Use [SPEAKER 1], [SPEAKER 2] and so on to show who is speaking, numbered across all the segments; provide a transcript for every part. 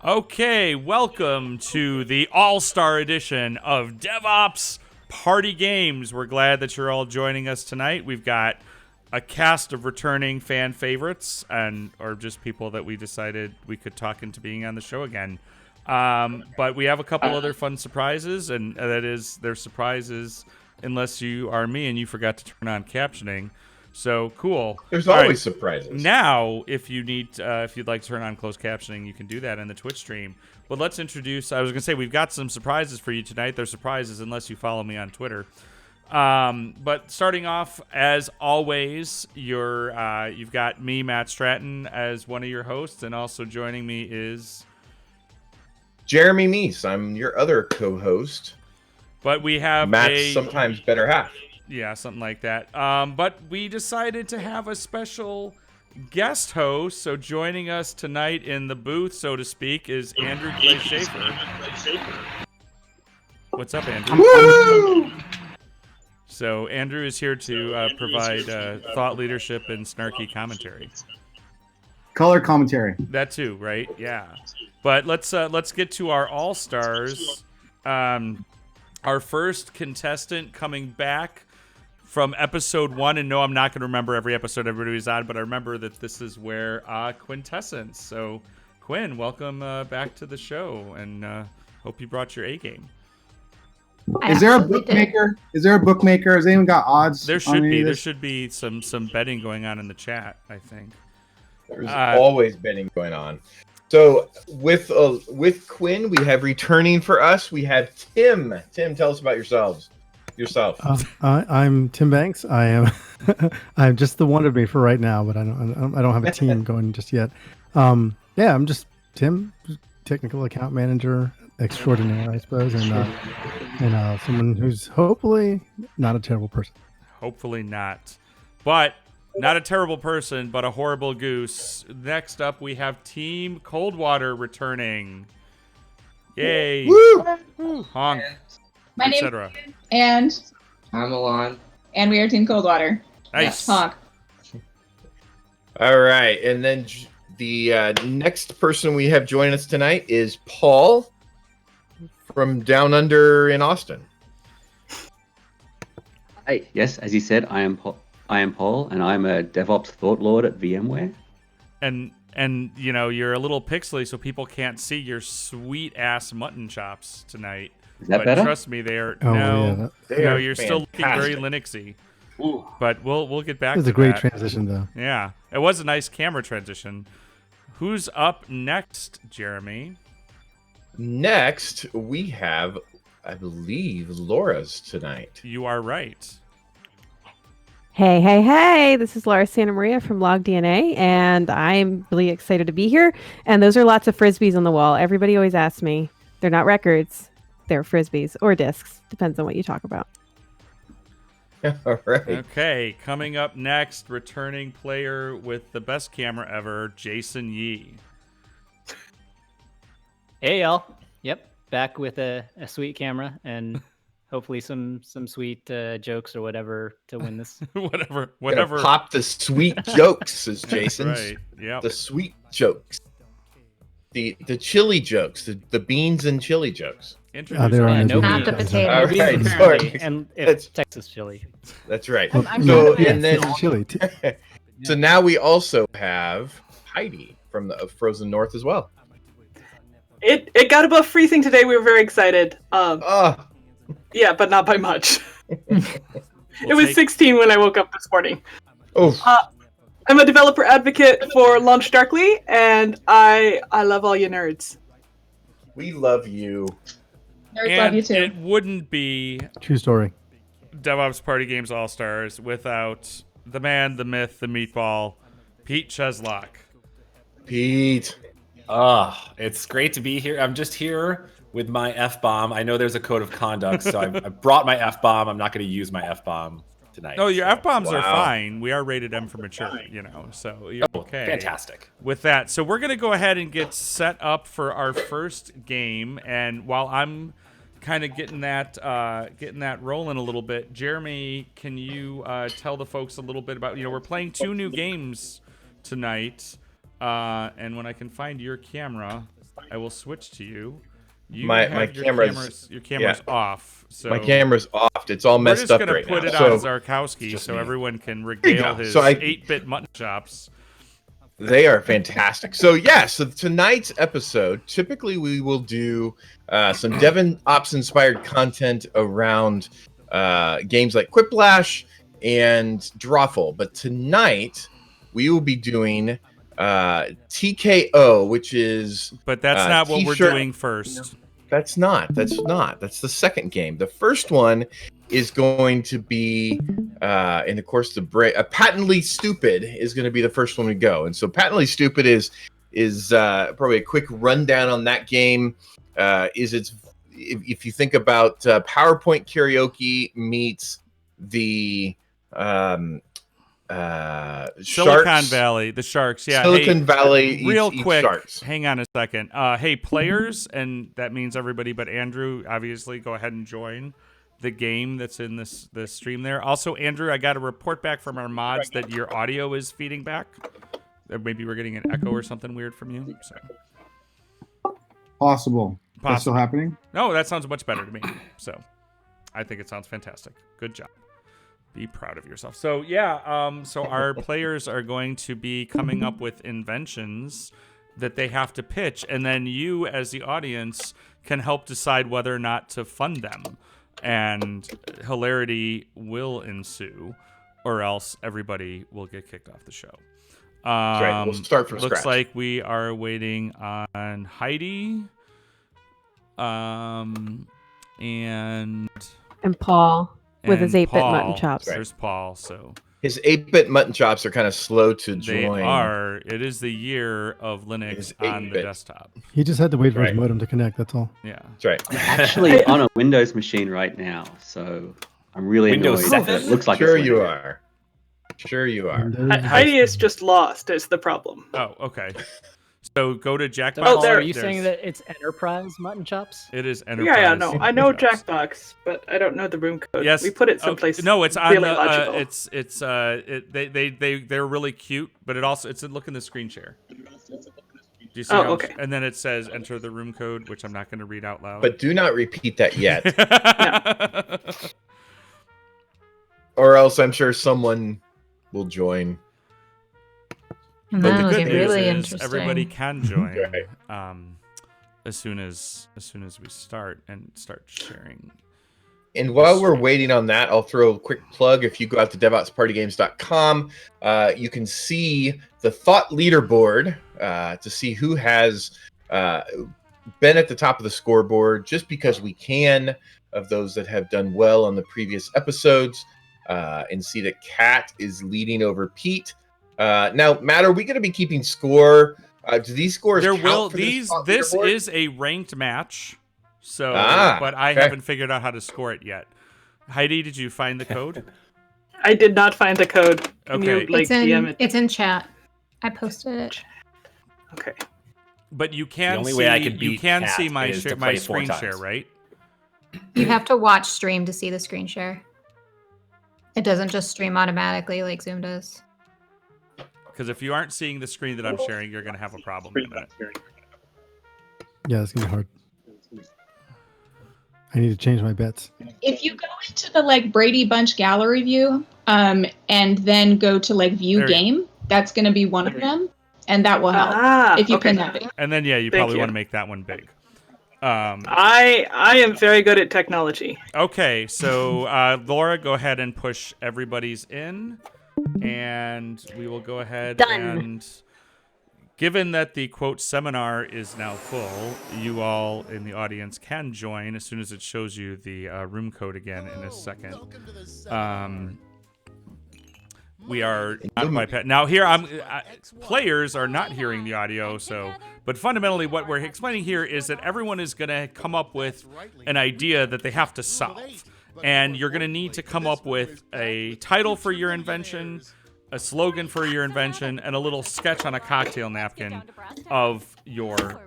[SPEAKER 1] Okay, welcome to the All-Star edition of DevOps Party Games. We're glad that you're all joining us tonight. We've got a cast of returning fan favorites or just people that we decided we could talk into being on the show again. But we have a couple other fun surprises, and that is, they're surprises unless you are me and you forgot to turn on captioning. So cool.
[SPEAKER 2] There's always surprises.
[SPEAKER 1] Now, if you'd like to turn on closed captioning, you can do that in the Twitch stream. But let's introduce. I was gonna say we've got some surprises for you tonight. They're surprises unless you follow me on Twitter. But starting off, as always, you've got me, Matt Stratton, as one of your hosts, and also joining me is
[SPEAKER 2] Jeremy Meese. I'm your other co-host.
[SPEAKER 1] But we have
[SPEAKER 2] Matt's sometimes better half.
[SPEAKER 1] Yeah, something like that. But we decided to have a special guest host. So joining us tonight in the booth, so to speak, is Andrew Clay Shafer. What's up, Andrew?
[SPEAKER 2] Woo!
[SPEAKER 1] So Andrew is here to provide thought leadership and snarky commentary.
[SPEAKER 3] Color commentary.
[SPEAKER 1] That too, right? Yeah. But let's get to our all-stars. Our first contestant coming back from episode 1, and no, I'm not going to remember every episode everybody was on, but I remember that this is where Quintessence. So, Quinn, welcome back to the show, and hope you brought your A game.
[SPEAKER 3] Is there a bookmaker? Is there a bookmaker? Has anyone got odds?
[SPEAKER 1] There should be. There should be some betting going on in the chat, I think.
[SPEAKER 2] There's always betting going on. So with Quinn, we have returning for us. We have Tim. Tim, tell us about yourself.
[SPEAKER 4] I'm Tim Banks. I am. I'm just the one of me for right now, but I don't have a team going just yet. Yeah, I'm just Tim, technical account manager extraordinaire, I suppose, and someone who's hopefully not a terrible person.
[SPEAKER 1] Hopefully not, but not a terrible person, but a horrible goose. Next up, we have Team Coldwater returning. Yay!
[SPEAKER 2] Woo!
[SPEAKER 1] Honk.
[SPEAKER 5] My name is and
[SPEAKER 6] I'm Alon.
[SPEAKER 5] And we are Team Coldwater.
[SPEAKER 1] Nice.
[SPEAKER 5] Honk.
[SPEAKER 2] All right, and then the next person we have joining us tonight is Paul from Down Under in Austin.
[SPEAKER 6] Hi. Yes, as you said, I am Paul, and I'm a DevOps thought lord at VMware.
[SPEAKER 1] And you know, you're a little pixely, so people can't see your sweet ass mutton chops tonight.
[SPEAKER 6] Is that
[SPEAKER 1] but
[SPEAKER 6] better?
[SPEAKER 1] Trust me, you're
[SPEAKER 2] They're
[SPEAKER 1] still looking very Linuxy.
[SPEAKER 6] Ooh.
[SPEAKER 1] But we'll get back.
[SPEAKER 4] It was
[SPEAKER 1] to
[SPEAKER 4] a great
[SPEAKER 1] that.
[SPEAKER 4] transition, though.
[SPEAKER 1] Yeah, it was a nice camera transition. Who's up next, Jeremy?
[SPEAKER 2] Next, we have, I believe, Laura's tonight.
[SPEAKER 1] You are right.
[SPEAKER 7] Hey. This is Laura Santamaria from LogDNA, and I'm really excited to be here. And those are lots of Frisbees on the wall. Everybody always asks me. They're not records. They're Frisbees or discs. Depends on what you talk about.
[SPEAKER 2] All right.
[SPEAKER 1] Okay, coming up next, returning player with the best camera ever, Jason Yee.
[SPEAKER 8] Hey y'all. Yep, back with a sweet camera and hopefully some sweet jokes or whatever to win this.
[SPEAKER 1] whatever.
[SPEAKER 2] Gonna pop the sweet jokes, says Jason.
[SPEAKER 1] Right. Yeah.
[SPEAKER 2] The sweet jokes. The chili jokes. The beans and chili jokes.
[SPEAKER 1] Introduce
[SPEAKER 4] There are
[SPEAKER 8] no
[SPEAKER 4] no
[SPEAKER 8] beans.
[SPEAKER 5] Not the potato.
[SPEAKER 2] All right,
[SPEAKER 8] Apparently,
[SPEAKER 2] sorry.
[SPEAKER 8] and it's Texas chili.
[SPEAKER 2] That's right.
[SPEAKER 5] I'm
[SPEAKER 2] So
[SPEAKER 5] sorry.
[SPEAKER 2] and then
[SPEAKER 4] chili.
[SPEAKER 2] so now we also have Heidi from the Frozen North as well.
[SPEAKER 9] It got above freezing today. We were very excited.
[SPEAKER 2] Oh,
[SPEAKER 9] Yeah, but not by much.
[SPEAKER 1] We'll
[SPEAKER 9] It was
[SPEAKER 1] take-
[SPEAKER 9] 16 when I woke up this morning.
[SPEAKER 2] oh,
[SPEAKER 9] I'm a developer advocate for Launch Darkly, and I love all you nerds.
[SPEAKER 2] we love you.
[SPEAKER 5] Nerds
[SPEAKER 1] And
[SPEAKER 5] love you too.
[SPEAKER 1] it wouldn't be
[SPEAKER 4] True story.
[SPEAKER 1] DevOps Party Games All-Stars without the man, the myth, the meatball, Pete Cheslock.
[SPEAKER 2] Pete.
[SPEAKER 10] It's great to be here. I'm just here with my F-bomb. I know there's a code of conduct, so I brought my F-bomb. I'm not going to use my F-bomb tonight.
[SPEAKER 1] No, your F-bombs are
[SPEAKER 2] Wow.
[SPEAKER 1] fine. We are rated M for mature, so you're okay.
[SPEAKER 10] Fantastic.
[SPEAKER 1] With that, so we're going to go ahead and get set up for our first game, and while I'm kind of getting that rolling a little bit, Jeremy, can you tell the folks a little bit about, we're playing 2 new games tonight, and when I can find your camera, I will switch to you.
[SPEAKER 2] My
[SPEAKER 1] your
[SPEAKER 2] camera's
[SPEAKER 1] off. So
[SPEAKER 2] my camera's off. It's all messed up right now.
[SPEAKER 1] We're just gonna put it on Czarkowski so everyone can regale his 8-bit mutton chops.
[SPEAKER 2] They are fantastic. So tonight's episode, typically we will do some DevOps inspired content around games like Quiplash and Drawful. But tonight we will be doing TKO, which is...
[SPEAKER 1] But that's not what we're doing first.
[SPEAKER 2] That's not. That's the second game. The first one is going to be, and of course, Patently Stupid is going to be the first one to go. And so Patently Stupid is probably a quick rundown on that game. If you think about PowerPoint Karaoke meets the
[SPEAKER 1] Silicon Valley, the Sharks. Yeah,
[SPEAKER 2] Silicon Valley.
[SPEAKER 1] Real quick,
[SPEAKER 2] Sharks.
[SPEAKER 1] hang on a second. Hey, players, and that means everybody but Andrew. Obviously, go ahead and join the game that's in this stream there. Also, Andrew, I got a report back from our mods that your audio is feeding back. Maybe we're getting an echo or something weird from you. So.
[SPEAKER 3] Possible. That's still happening?
[SPEAKER 1] No, that sounds much better to me. So I think it sounds fantastic. Good job. Be proud of yourself. So so our players are going to be coming up with inventions that they have to pitch, and then you as the audience can help decide whether or not to fund them. And hilarity will ensue, or else everybody will get kicked off the show.
[SPEAKER 2] Right. We'll start from
[SPEAKER 1] looks
[SPEAKER 2] scratch.
[SPEAKER 1] like we are waiting on Heidi, and
[SPEAKER 7] Paul with his 8-bit mutton chops.
[SPEAKER 1] There's Paul. So
[SPEAKER 2] his 8-bit mutton chops are kind of slow to join.
[SPEAKER 1] They are. It is the year of Linux on the desktop.
[SPEAKER 4] He just had to wait for his modem to connect. That's all.
[SPEAKER 1] Yeah,
[SPEAKER 2] that's right.
[SPEAKER 6] I'm actually on a Windows machine right now, so I'm really
[SPEAKER 10] Windows
[SPEAKER 6] annoyed. It looks like
[SPEAKER 2] Sure
[SPEAKER 6] it's
[SPEAKER 2] you
[SPEAKER 6] Linux.
[SPEAKER 2] are. Sure you are.
[SPEAKER 9] Heidi is just lost. Is the problem?
[SPEAKER 1] Oh, okay. So go to Jackbox.
[SPEAKER 8] So, Paul, are you saying that it's Enterprise mutton chops?
[SPEAKER 1] It is Enterprise.
[SPEAKER 9] Yeah, no, I know Jackbox, but I don't know the room code.
[SPEAKER 1] Yes,
[SPEAKER 9] we put it someplace.
[SPEAKER 1] No, it's on
[SPEAKER 9] really
[SPEAKER 1] the.
[SPEAKER 9] logical.
[SPEAKER 1] They're really cute, but look in the screen share. Do you see
[SPEAKER 9] okay.
[SPEAKER 1] And then it says enter the room code, which I'm not going to read out loud.
[SPEAKER 2] But do not repeat that yet. Or else I'm sure someone will join.
[SPEAKER 1] But the
[SPEAKER 11] That
[SPEAKER 1] good
[SPEAKER 11] was
[SPEAKER 1] news
[SPEAKER 11] really
[SPEAKER 1] is
[SPEAKER 11] interesting.
[SPEAKER 1] everybody can join
[SPEAKER 2] Right.
[SPEAKER 1] as soon as we start sharing.
[SPEAKER 2] And while we're waiting on that, I'll throw a quick plug. If you go out to DevOpsPartyGames.com, you can see the thought leaderboard to see who has been at the top of the scoreboard, just because we can, of those that have done well on the previous episodes, and see that Kat is leading over Pete. Now, Matt, are we going to be keeping score? Do these scores count for
[SPEAKER 1] this
[SPEAKER 2] leaderboard?
[SPEAKER 1] is a ranked match. So, but I
[SPEAKER 2] okay.
[SPEAKER 1] haven't figured out how to score it yet. Heidi, did you find the code?
[SPEAKER 9] I did not find the code.
[SPEAKER 1] Okay.
[SPEAKER 11] It's in chat. I posted it.
[SPEAKER 9] Okay.
[SPEAKER 1] But you can
[SPEAKER 10] The only
[SPEAKER 1] see,
[SPEAKER 10] way I could
[SPEAKER 1] you
[SPEAKER 10] beat
[SPEAKER 1] can
[SPEAKER 10] Kat
[SPEAKER 1] see my
[SPEAKER 10] is to
[SPEAKER 1] my
[SPEAKER 10] play 4
[SPEAKER 1] screen
[SPEAKER 10] times.
[SPEAKER 1] share, right?
[SPEAKER 11] You have to watch stream to see the screen share. It doesn't just stream automatically like Zoom does.
[SPEAKER 1] Because if you aren't seeing the screen that I'm sharing, you're going to have a problem in a minute.
[SPEAKER 4] Yeah, it's gonna be hard. I need to change my bets.
[SPEAKER 5] If you go into the Brady Bunch gallery view, and then go to view
[SPEAKER 1] There you
[SPEAKER 5] game, that's going to be one of them, and that will help if you pin that big.
[SPEAKER 1] And then you
[SPEAKER 9] Thank
[SPEAKER 1] probably
[SPEAKER 9] you.
[SPEAKER 1] want to make that one big.
[SPEAKER 9] I am very good at technology.
[SPEAKER 1] Okay, so Laura, go ahead and push everybody's in, and we will go ahead and, given that the quote seminar is now full, you all in the audience can join as soon as it shows you the room code again in a second. We are not quite pet. Now here, players are not hearing the audio, but fundamentally what we're explaining here is that everyone is going to come up with an idea that they have to solve. And you're going to need to come up with a title for your invention, a slogan for your invention, and a little sketch on a cocktail napkin of your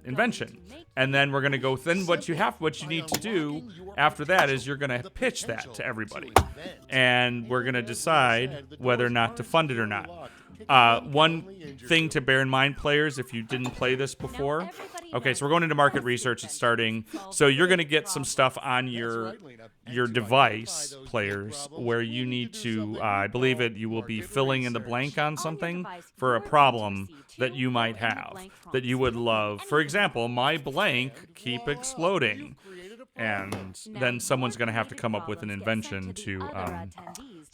[SPEAKER 1] invention. And then we're going to go. Then what you need to do after that is you're going to pitch that to everybody, and we're going to decide whether or not to fund it or not. One thing to bear in mind, players, if you didn't play this before, Okay, so we're going into market research. It's starting. So you're going to get some stuff on your device, players, where you need to, I believe you will be filling in the blank on something for a problem that you might have, that you would love. For example, my blank keep exploding. And then someone's going to have to come up with an invention to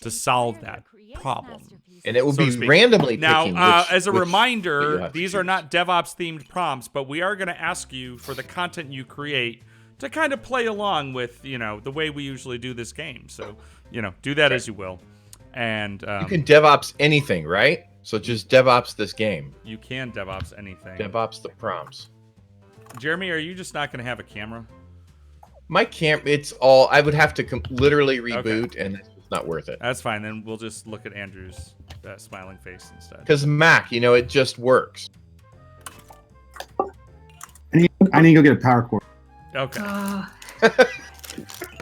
[SPEAKER 1] solve that problem.
[SPEAKER 2] And it will
[SPEAKER 1] so
[SPEAKER 2] be randomly
[SPEAKER 1] now,
[SPEAKER 2] picking
[SPEAKER 1] as a
[SPEAKER 2] which
[SPEAKER 1] reminder, these are not DevOps-themed prompts, but we are going to ask you for the content you create to kind of play along with, the way we usually do this game. So, do that as you will. And
[SPEAKER 2] you can DevOps anything, right? So just DevOps this game.
[SPEAKER 1] You can DevOps anything.
[SPEAKER 2] DevOps the prompts.
[SPEAKER 1] Jeremy, are you just not going to have a camera?
[SPEAKER 2] My it's all. I would have to literally reboot, and it's not worth it.
[SPEAKER 1] That's fine. Then we'll just look at Andrew's smiling face instead.
[SPEAKER 2] Because Mac, it just works.
[SPEAKER 3] I need to go get a power cord.
[SPEAKER 1] Okay.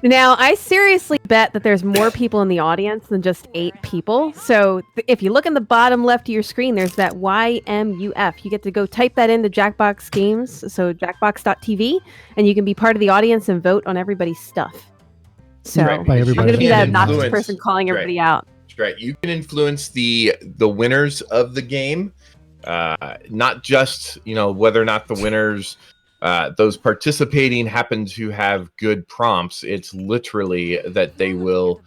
[SPEAKER 7] Now, I seriously bet that there's more people in the audience than just 8 people. So if you look in the bottom left of your screen, there's that YMUF. You get to go type that into Jackbox Games, so jackbox.tv, and you can be part of the audience and vote on everybody's stuff. So I'm going to be that obnoxious person calling everybody out.
[SPEAKER 2] That's right. You can influence the winners of the game, not just whether or not the winners. Those participating happen to have good prompts. It's literally that they will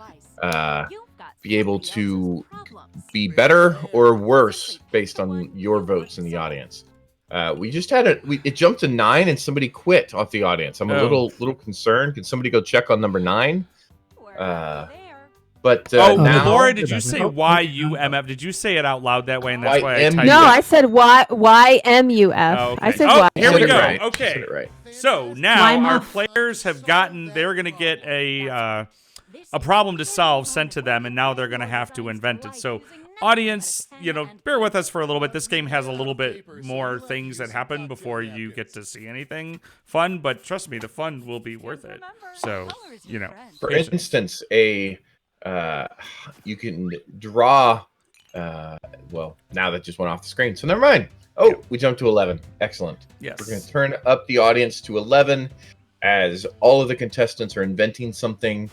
[SPEAKER 2] be able to be better or worse based on your votes in the audience. We just had it jumped to 9 and somebody quit off the audience. I'm a little concerned. Can somebody go check on number 9? Now,
[SPEAKER 1] Laura, did you say YUMF? Did you say it out loud that way? And that's why I typed
[SPEAKER 7] No, I said YMUF.
[SPEAKER 1] Oh, okay.
[SPEAKER 7] I said Y.
[SPEAKER 1] Here we go.
[SPEAKER 2] Right.
[SPEAKER 1] Okay.
[SPEAKER 2] Right.
[SPEAKER 1] So now our players have they're going to get a problem to solve sent to them, and now they're going to have to invent it. So audience, bear with us for a little bit. This game has a little bit more things that happen before you get to see anything fun, but trust me, the fun will be worth it. So,
[SPEAKER 2] For instance, you can draw now that just went off the screen, so never mind. We jumped to 11. Excellent.
[SPEAKER 1] Yes.
[SPEAKER 2] We're going to turn up the audience to 11 as all of the contestants are inventing something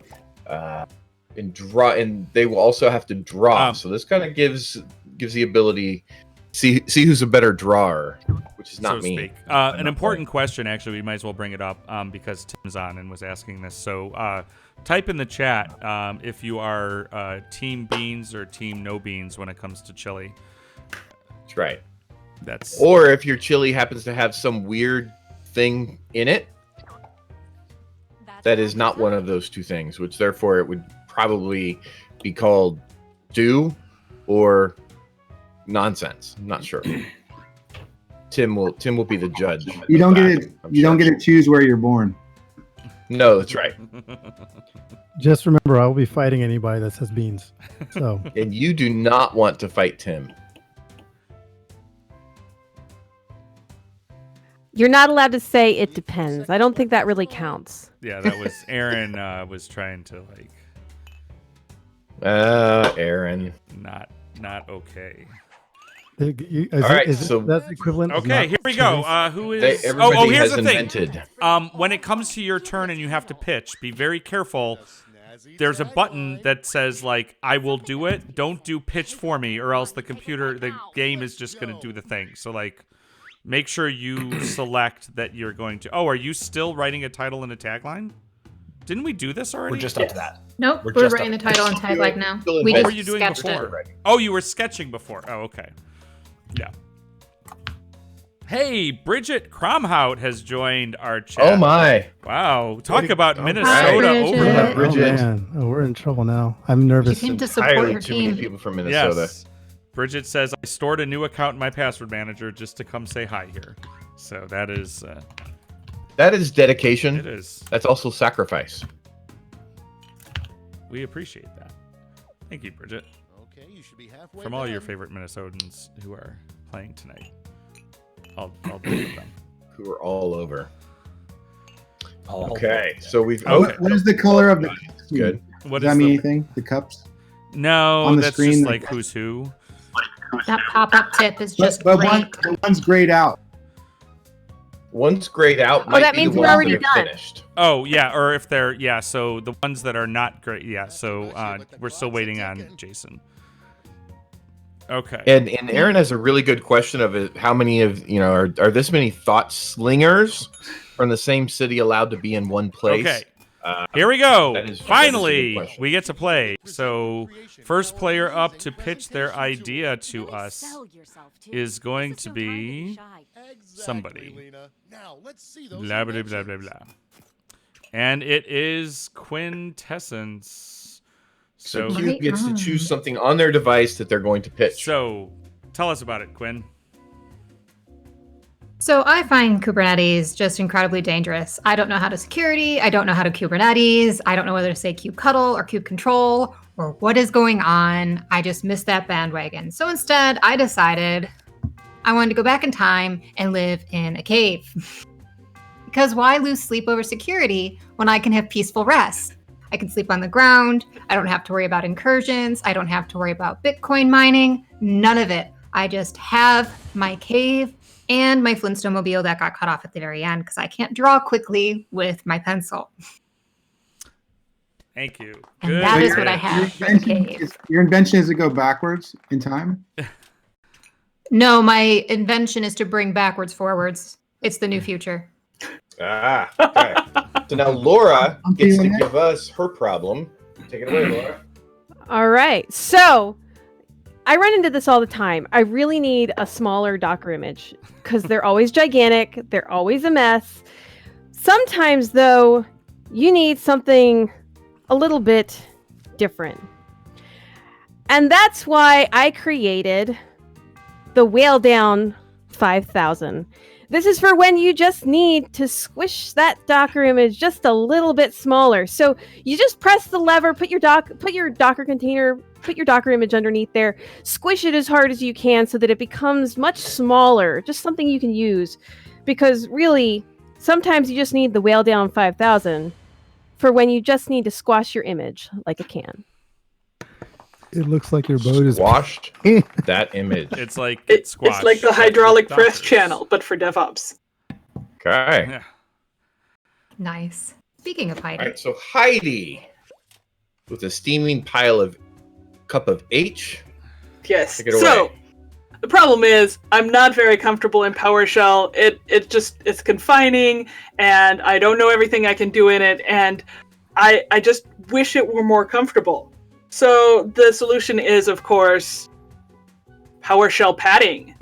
[SPEAKER 2] and they will also have to draw. So this kind of gives the ability see who's a better drawer, which is not me.
[SPEAKER 1] An important question, actually, we might as well bring it up because Tim's on and was asking this. So type in the chat if you are Team Beans or Team No Beans when it comes to chili.
[SPEAKER 2] That's right. Or if your chili happens to have some weird thing in it that is not one of those two things, which therefore it would probably be called do or nonsense. I'm not sure. Tim will be the judge.
[SPEAKER 3] You don't get it. You don't get to choose where you're born.
[SPEAKER 2] No, that's right.
[SPEAKER 4] Just remember, I will be fighting anybody that says beans. So
[SPEAKER 2] and you do not want to fight Tim.
[SPEAKER 7] You're not allowed to say it depends. I don't think that really counts.
[SPEAKER 1] Yeah, that was Aaron was trying to
[SPEAKER 2] Aaron.
[SPEAKER 1] Not okay.
[SPEAKER 4] That's equivalent.
[SPEAKER 1] Okay, here we go. Who is? Here's the thing. When it comes to your turn and you have to pitch, be very careful. There's a button that says I will do it. Don't do pitch for me, or else the game is just going to do the thing. So make sure you select that you're going to. Oh, are you still writing a title and a tagline? Didn't we do this already?
[SPEAKER 10] We're just up to that.
[SPEAKER 11] Nope, we're writing the title and tagline now.
[SPEAKER 1] What were you doing
[SPEAKER 11] sketched
[SPEAKER 1] before?
[SPEAKER 11] it.
[SPEAKER 1] Oh, you were sketching before. Oh, okay. Yeah. Hey, Bridget Cromhout has joined our chat.
[SPEAKER 2] Oh my!
[SPEAKER 1] Wow, talk about Minnesota
[SPEAKER 11] Hi,
[SPEAKER 1] over.
[SPEAKER 2] Bridget.
[SPEAKER 4] Oh man, we're in trouble now. I'm nervous.
[SPEAKER 11] She came to support her
[SPEAKER 2] Too many
[SPEAKER 11] team.
[SPEAKER 2] people from Minnesota.
[SPEAKER 1] Yes. Bridget says, I stored a new account in my password manager just to come say hi here. So that is
[SPEAKER 2] dedication.
[SPEAKER 1] It is.
[SPEAKER 2] That's also sacrifice.
[SPEAKER 1] We appreciate that. Thank you, Bridget. Okay, you should be halfway from all your favorite Minnesotans who are playing tonight. I'll deal with them.
[SPEAKER 2] Who are all over.
[SPEAKER 10] Okay,
[SPEAKER 2] so we've.
[SPEAKER 3] What is the color of the cups?
[SPEAKER 2] Good.
[SPEAKER 1] What
[SPEAKER 3] Does that mean anything? The cups?
[SPEAKER 1] No,
[SPEAKER 3] on the
[SPEAKER 1] that's
[SPEAKER 3] screen,
[SPEAKER 1] just who's who.
[SPEAKER 11] That pop-up tip is just
[SPEAKER 3] but
[SPEAKER 11] great.
[SPEAKER 3] one's grayed out.
[SPEAKER 2] One's grayed out.
[SPEAKER 7] Oh, that means we're already done.
[SPEAKER 2] Finished.
[SPEAKER 1] Oh, yeah, or if they're, yeah, so the ones that are not great, yeah, so we're still waiting on Jason. Okay.
[SPEAKER 2] And Aaron has a really good question of it. How many of, are this many thought slingers from the same city allowed to be in one place?
[SPEAKER 1] Okay. Here we go.
[SPEAKER 2] That is a
[SPEAKER 1] Finally,
[SPEAKER 2] good question.
[SPEAKER 1] we get to play. So, first player up to pitch their idea to us is going to be somebody. Blah, blah, blah, blah, blah. And it is Quintessence.
[SPEAKER 2] So Q gets to choose something on their device that they're going to pitch.
[SPEAKER 1] So, tell us about it, Quinn.
[SPEAKER 11] So I find Kubernetes just incredibly dangerous. I don't know how to security. I don't know how to Kubernetes. I don't know whether to say kubectl or kubecontrol or what is going on. I just missed that bandwagon. So instead, I decided I wanted to go back in time and live in a cave. Because why lose sleep over security when I can have peaceful rest? I can sleep on the ground. I don't have to worry about incursions. I don't have to worry about Bitcoin mining. None of it. I just have my cave and my Flintstone mobile that got cut off at the very end because I can't draw quickly with my pencil.
[SPEAKER 1] Thank you.
[SPEAKER 11] And good. That is what I have for the cave.
[SPEAKER 3] Your invention is to go backwards in time?
[SPEAKER 11] No, my invention is to bring backwards forwards. It's the new future.
[SPEAKER 2] Ah, okay. So now Laura gets to give us her problem. Take it away, Laura.
[SPEAKER 7] All right. So I run into this all the time. I really need a smaller Docker image because they're always gigantic. They're always a mess. Sometimes, though, you need something a little bit different. And that's why I created the Whale Down 5000. This is for when you just need to squish that Docker image just a little bit smaller. So you just press the lever, put your Docker container, put your Docker image underneath there, squish it as hard as you can so that it becomes much smaller, just something you can use. Because really, sometimes you just need the Whale Down 5000 for when you just need to squash your image like a can.
[SPEAKER 4] It looks like your boat is
[SPEAKER 2] washed. That image.
[SPEAKER 1] It's like
[SPEAKER 9] it's like the hydraulic press channel, but for DevOps.
[SPEAKER 2] Okay.
[SPEAKER 1] Yeah.
[SPEAKER 11] Nice. Speaking of Heidi.
[SPEAKER 2] All right, so Heidi, with a steaming cup of H.
[SPEAKER 9] Yes.
[SPEAKER 2] Take it away.
[SPEAKER 9] So the problem is I'm not very comfortable in PowerShell. It's confining, and I don't know everything I can do in it, and I just wish it were more comfortable. So the solution is, of course, PowerShell padding.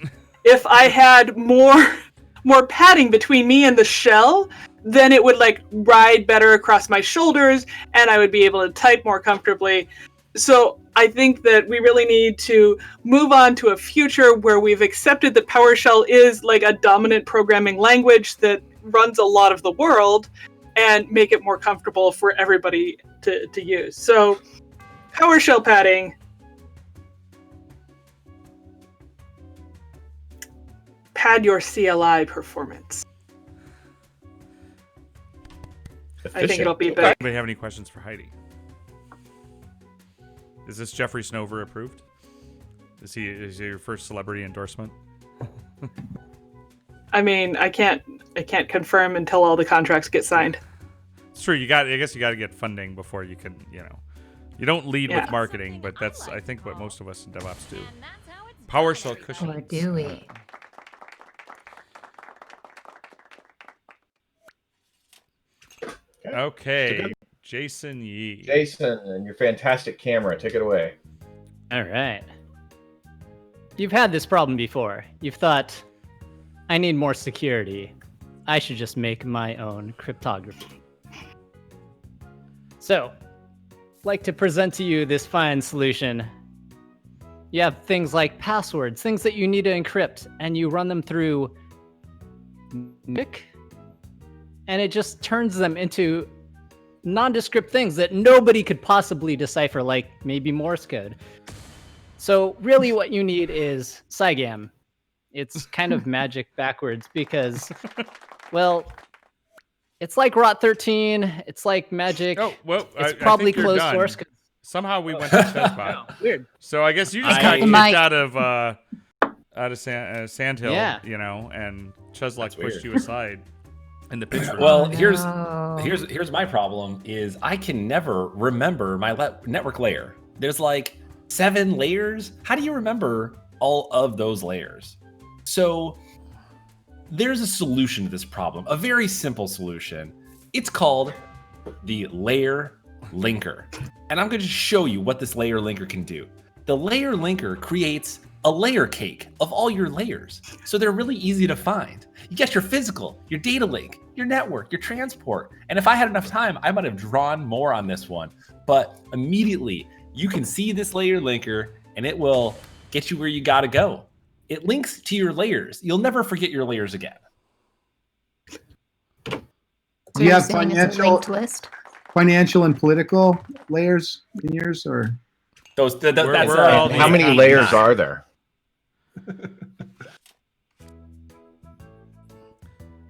[SPEAKER 9] If I had more padding between me and the shell, then it would ride better across my shoulders, and I would be able to type more comfortably. So I think that we really need to move on to a future where we've accepted that PowerShell is like a dominant programming language that runs a lot of the world, and make it more comfortable for everybody to use. So PowerShell padding. Pad your CLI performance. I think it'll be better.
[SPEAKER 1] Anybody have any questions for Heidi? Is this Jeffrey Snover approved? Is he your first celebrity endorsement?
[SPEAKER 9] I mean, I can't confirm until all the contracts get signed.
[SPEAKER 1] It's true. I guess you got to get funding before you can, You don't lead with marketing, but that's, I think, what most of us in DevOps do. PowerShell cushions.
[SPEAKER 11] Or do we?
[SPEAKER 1] Okay. Jason Yee.
[SPEAKER 2] Jason, and your fantastic camera. Take it away.
[SPEAKER 8] All right. You've had this problem before. You've thought, I need more security. I should just make my own cryptography. So, like to present to you this fine solution. You have things like passwords, things that you need to encrypt, and you run them through NIC, and it just turns them into nondescript things that nobody could possibly decipher, like maybe Morse code. So really what you need is Cygam. It's kind of magic backwards because, well, it's like ROT13, it's like magic.
[SPEAKER 1] Oh, well,
[SPEAKER 8] it's probably closed source.
[SPEAKER 1] Somehow we went to Cheslock.
[SPEAKER 8] Weird.
[SPEAKER 1] So I guess you just got kicked out of out of Sandhill,
[SPEAKER 8] Yeah.
[SPEAKER 1] you know, and Cheslock
[SPEAKER 10] That's
[SPEAKER 1] pushed
[SPEAKER 10] weird.
[SPEAKER 1] you aside in the pitch room.
[SPEAKER 10] Well,
[SPEAKER 11] no.
[SPEAKER 10] here's my problem is I can never remember my network layer. There's like 7 layers. How do you remember all of those layers? So there's a solution to this problem, a very simple solution. It's called the layer linker. And I'm going to show you what this layer linker can do. The layer linker creates a layer cake of all your layers. So they're really easy to find. You get your physical, your data link, your network, your transport. And if I had enough time, I might have drawn more on this one. But immediately you can see this layer linker and it will get you where you got to go. It links to your layers. You'll never forget your layers again.
[SPEAKER 11] So
[SPEAKER 3] Do you
[SPEAKER 11] you're
[SPEAKER 3] have
[SPEAKER 11] saying it's a
[SPEAKER 3] financial,
[SPEAKER 11] linked list?
[SPEAKER 3] financial and political layers in yours, or
[SPEAKER 10] Those that's
[SPEAKER 1] we're all
[SPEAKER 2] How many layers are there?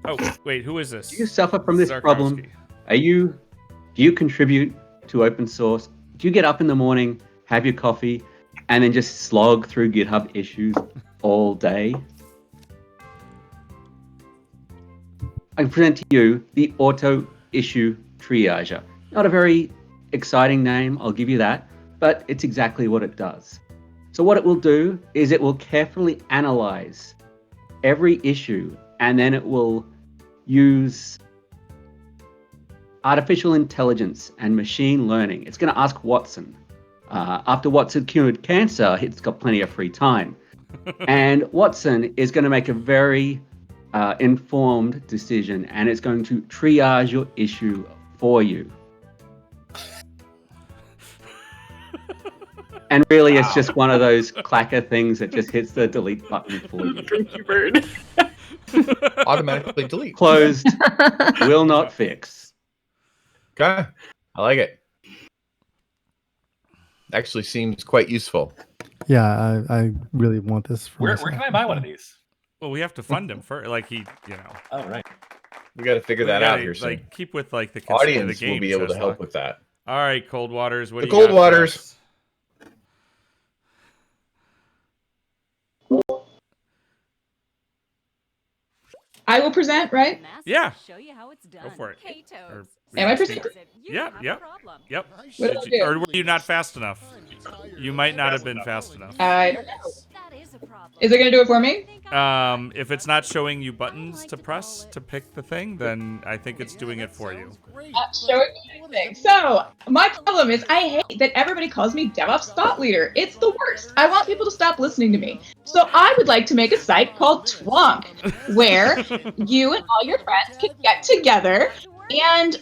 [SPEAKER 1] Oh, wait, who is this?
[SPEAKER 6] Do you suffer from this
[SPEAKER 1] Czarkowski.
[SPEAKER 6] problem? Do you contribute to open source? Do you get up in the morning, have your coffee, and then just slog through GitHub issues all day? I present to you the Auto Issue Triager. Not a very exciting name, I'll give you that, but it's exactly what it does. So what it will do is it will carefully analyze every issue, and then it will use artificial intelligence and machine learning. It's going to ask Watson. After Watson cured cancer, it's got plenty of free time. And Watson is going to make a very informed decision, and it's going to triage your issue for you. And really, it's just one of those clacker things that just hits the delete button for you.
[SPEAKER 9] Thank you, Bird.
[SPEAKER 2] Automatically delete.
[SPEAKER 6] Closed, will not fix.
[SPEAKER 2] Okay. I like it. Actually seems quite useful.
[SPEAKER 4] Yeah, I really want this. For
[SPEAKER 10] Where
[SPEAKER 4] myself.
[SPEAKER 10] can I buy one of these?
[SPEAKER 1] Well, we have to fund him first. Like he, you know.
[SPEAKER 10] Oh, right.
[SPEAKER 2] We got to figure that out here soon.
[SPEAKER 1] Like keep with like the conceit of
[SPEAKER 2] Audience
[SPEAKER 1] the game,
[SPEAKER 2] will be able to
[SPEAKER 1] Cheslock.
[SPEAKER 2] help with that.
[SPEAKER 1] All right, Coldwaters. What
[SPEAKER 2] The
[SPEAKER 1] do you got for
[SPEAKER 2] Coldwaters.
[SPEAKER 1] us?
[SPEAKER 5] I will present, right?
[SPEAKER 1] Yeah.
[SPEAKER 12] Show you how it's done.
[SPEAKER 1] Go for it.
[SPEAKER 12] Or-
[SPEAKER 5] Am I presenting?
[SPEAKER 1] Yep. Yep. Yep.
[SPEAKER 5] What
[SPEAKER 1] Did
[SPEAKER 5] do I do?
[SPEAKER 1] or were you not fast enough? You might not have been fast enough.
[SPEAKER 5] I don't know. Is it going to do it for me?
[SPEAKER 1] If it's not showing you buttons to press to pick the thing, then I think it's doing it for you.
[SPEAKER 5] Show it anything. So, my problem is I hate that everybody calls me DevOps thought leader. It's the worst. I want people to stop listening to me. So, I would like to make a site called Twonk, where you and all your friends can get together and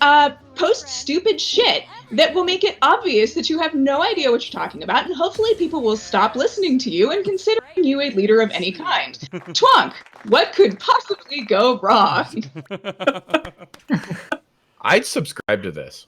[SPEAKER 5] post stupid shit that will make it obvious that you have no idea what you're talking about, and hopefully people will stop listening to you and considering you a leader of any kind. Twonk, what could possibly go wrong?
[SPEAKER 2] I'd subscribe to this.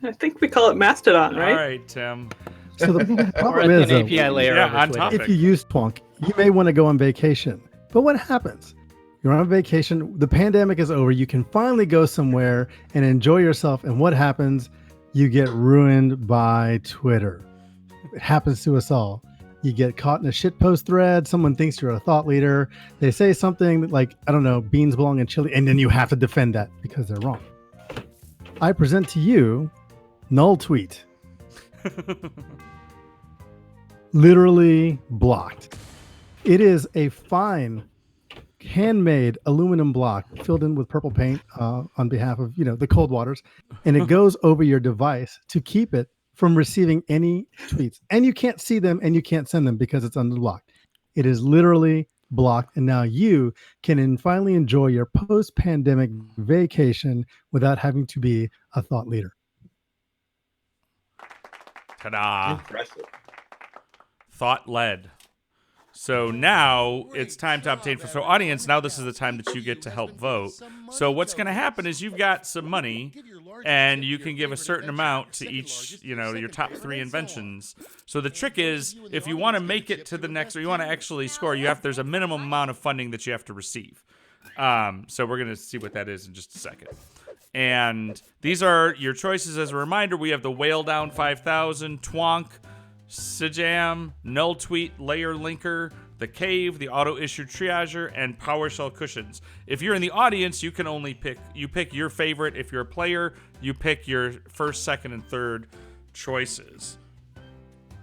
[SPEAKER 9] I think we call it Mastodon, right?
[SPEAKER 1] All right, Tim.
[SPEAKER 4] So the
[SPEAKER 8] Or
[SPEAKER 4] problem
[SPEAKER 8] an
[SPEAKER 4] is, though,
[SPEAKER 8] API layer
[SPEAKER 1] Yeah,
[SPEAKER 8] over
[SPEAKER 1] on
[SPEAKER 8] Twitter.
[SPEAKER 1] top.
[SPEAKER 4] if you use Twonk, you may want to go on vacation. But what happens? You're on vacation, the pandemic is over, you can finally go somewhere and enjoy yourself, and what happens? You get ruined by Twitter. It happens to us all. You get caught in a shitpost thread, someone thinks you're a thought leader, they say something like, I don't know, beans belong in chili, and then you have to defend that because they're wrong. I present to you null tweet. Literally blocked. It is a fine handmade aluminum block filled in with purple paint on behalf of, the Coldwaters, and it goes over your device to keep it from receiving any tweets. And you can't see them and you can't send them because it's unblocked. It is literally blocked, and now you can finally enjoy your post-pandemic vacation without having to be a thought leader.
[SPEAKER 1] Ta-da.
[SPEAKER 2] Impressive.
[SPEAKER 1] Thought led. So now it's time to obtain so audience, now this is the time that you get to help vote. So what's going to happen is you've got some money and you can give a certain amount to each, your top 3 inventions. So the trick is if you want to make it to the next, or you want to actually score, there's a minimum amount of funding that you have to receive. So we're going to see what that is in just a second. And these are your choices. As a reminder, we have the Whale Down 5000, Twonk, Sijam, Null Tweet, Layer Linker, the cave, the auto-issue triager, and PowerShell cushions. If you're in the audience, you can only pick your favorite. If you're a player, you pick your first, second, and third choices.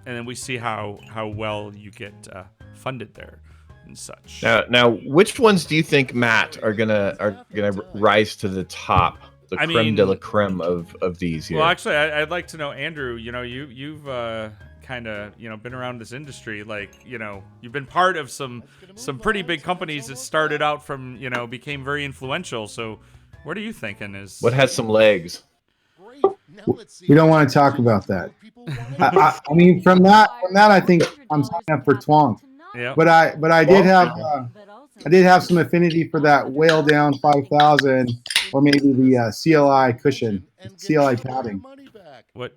[SPEAKER 1] And then we see how well you get funded there and such.
[SPEAKER 2] Now, which ones do you think, Matt, are gonna rise to the top, the creme de la creme of these here?
[SPEAKER 1] Well, actually, I'd like to know, Andrew. You've kind of been around this industry. Like, you've been part of some pretty big companies that started out from became very influential. So, what are you thinking? What
[SPEAKER 2] has some legs?
[SPEAKER 3] We don't want to talk about that. I mean, from that, I think I'm signing up for Twonk.
[SPEAKER 1] Yeah.
[SPEAKER 3] But I did have some affinity for that Whale Down 5000, or maybe the CLI cushion, CLI padding.
[SPEAKER 1] What?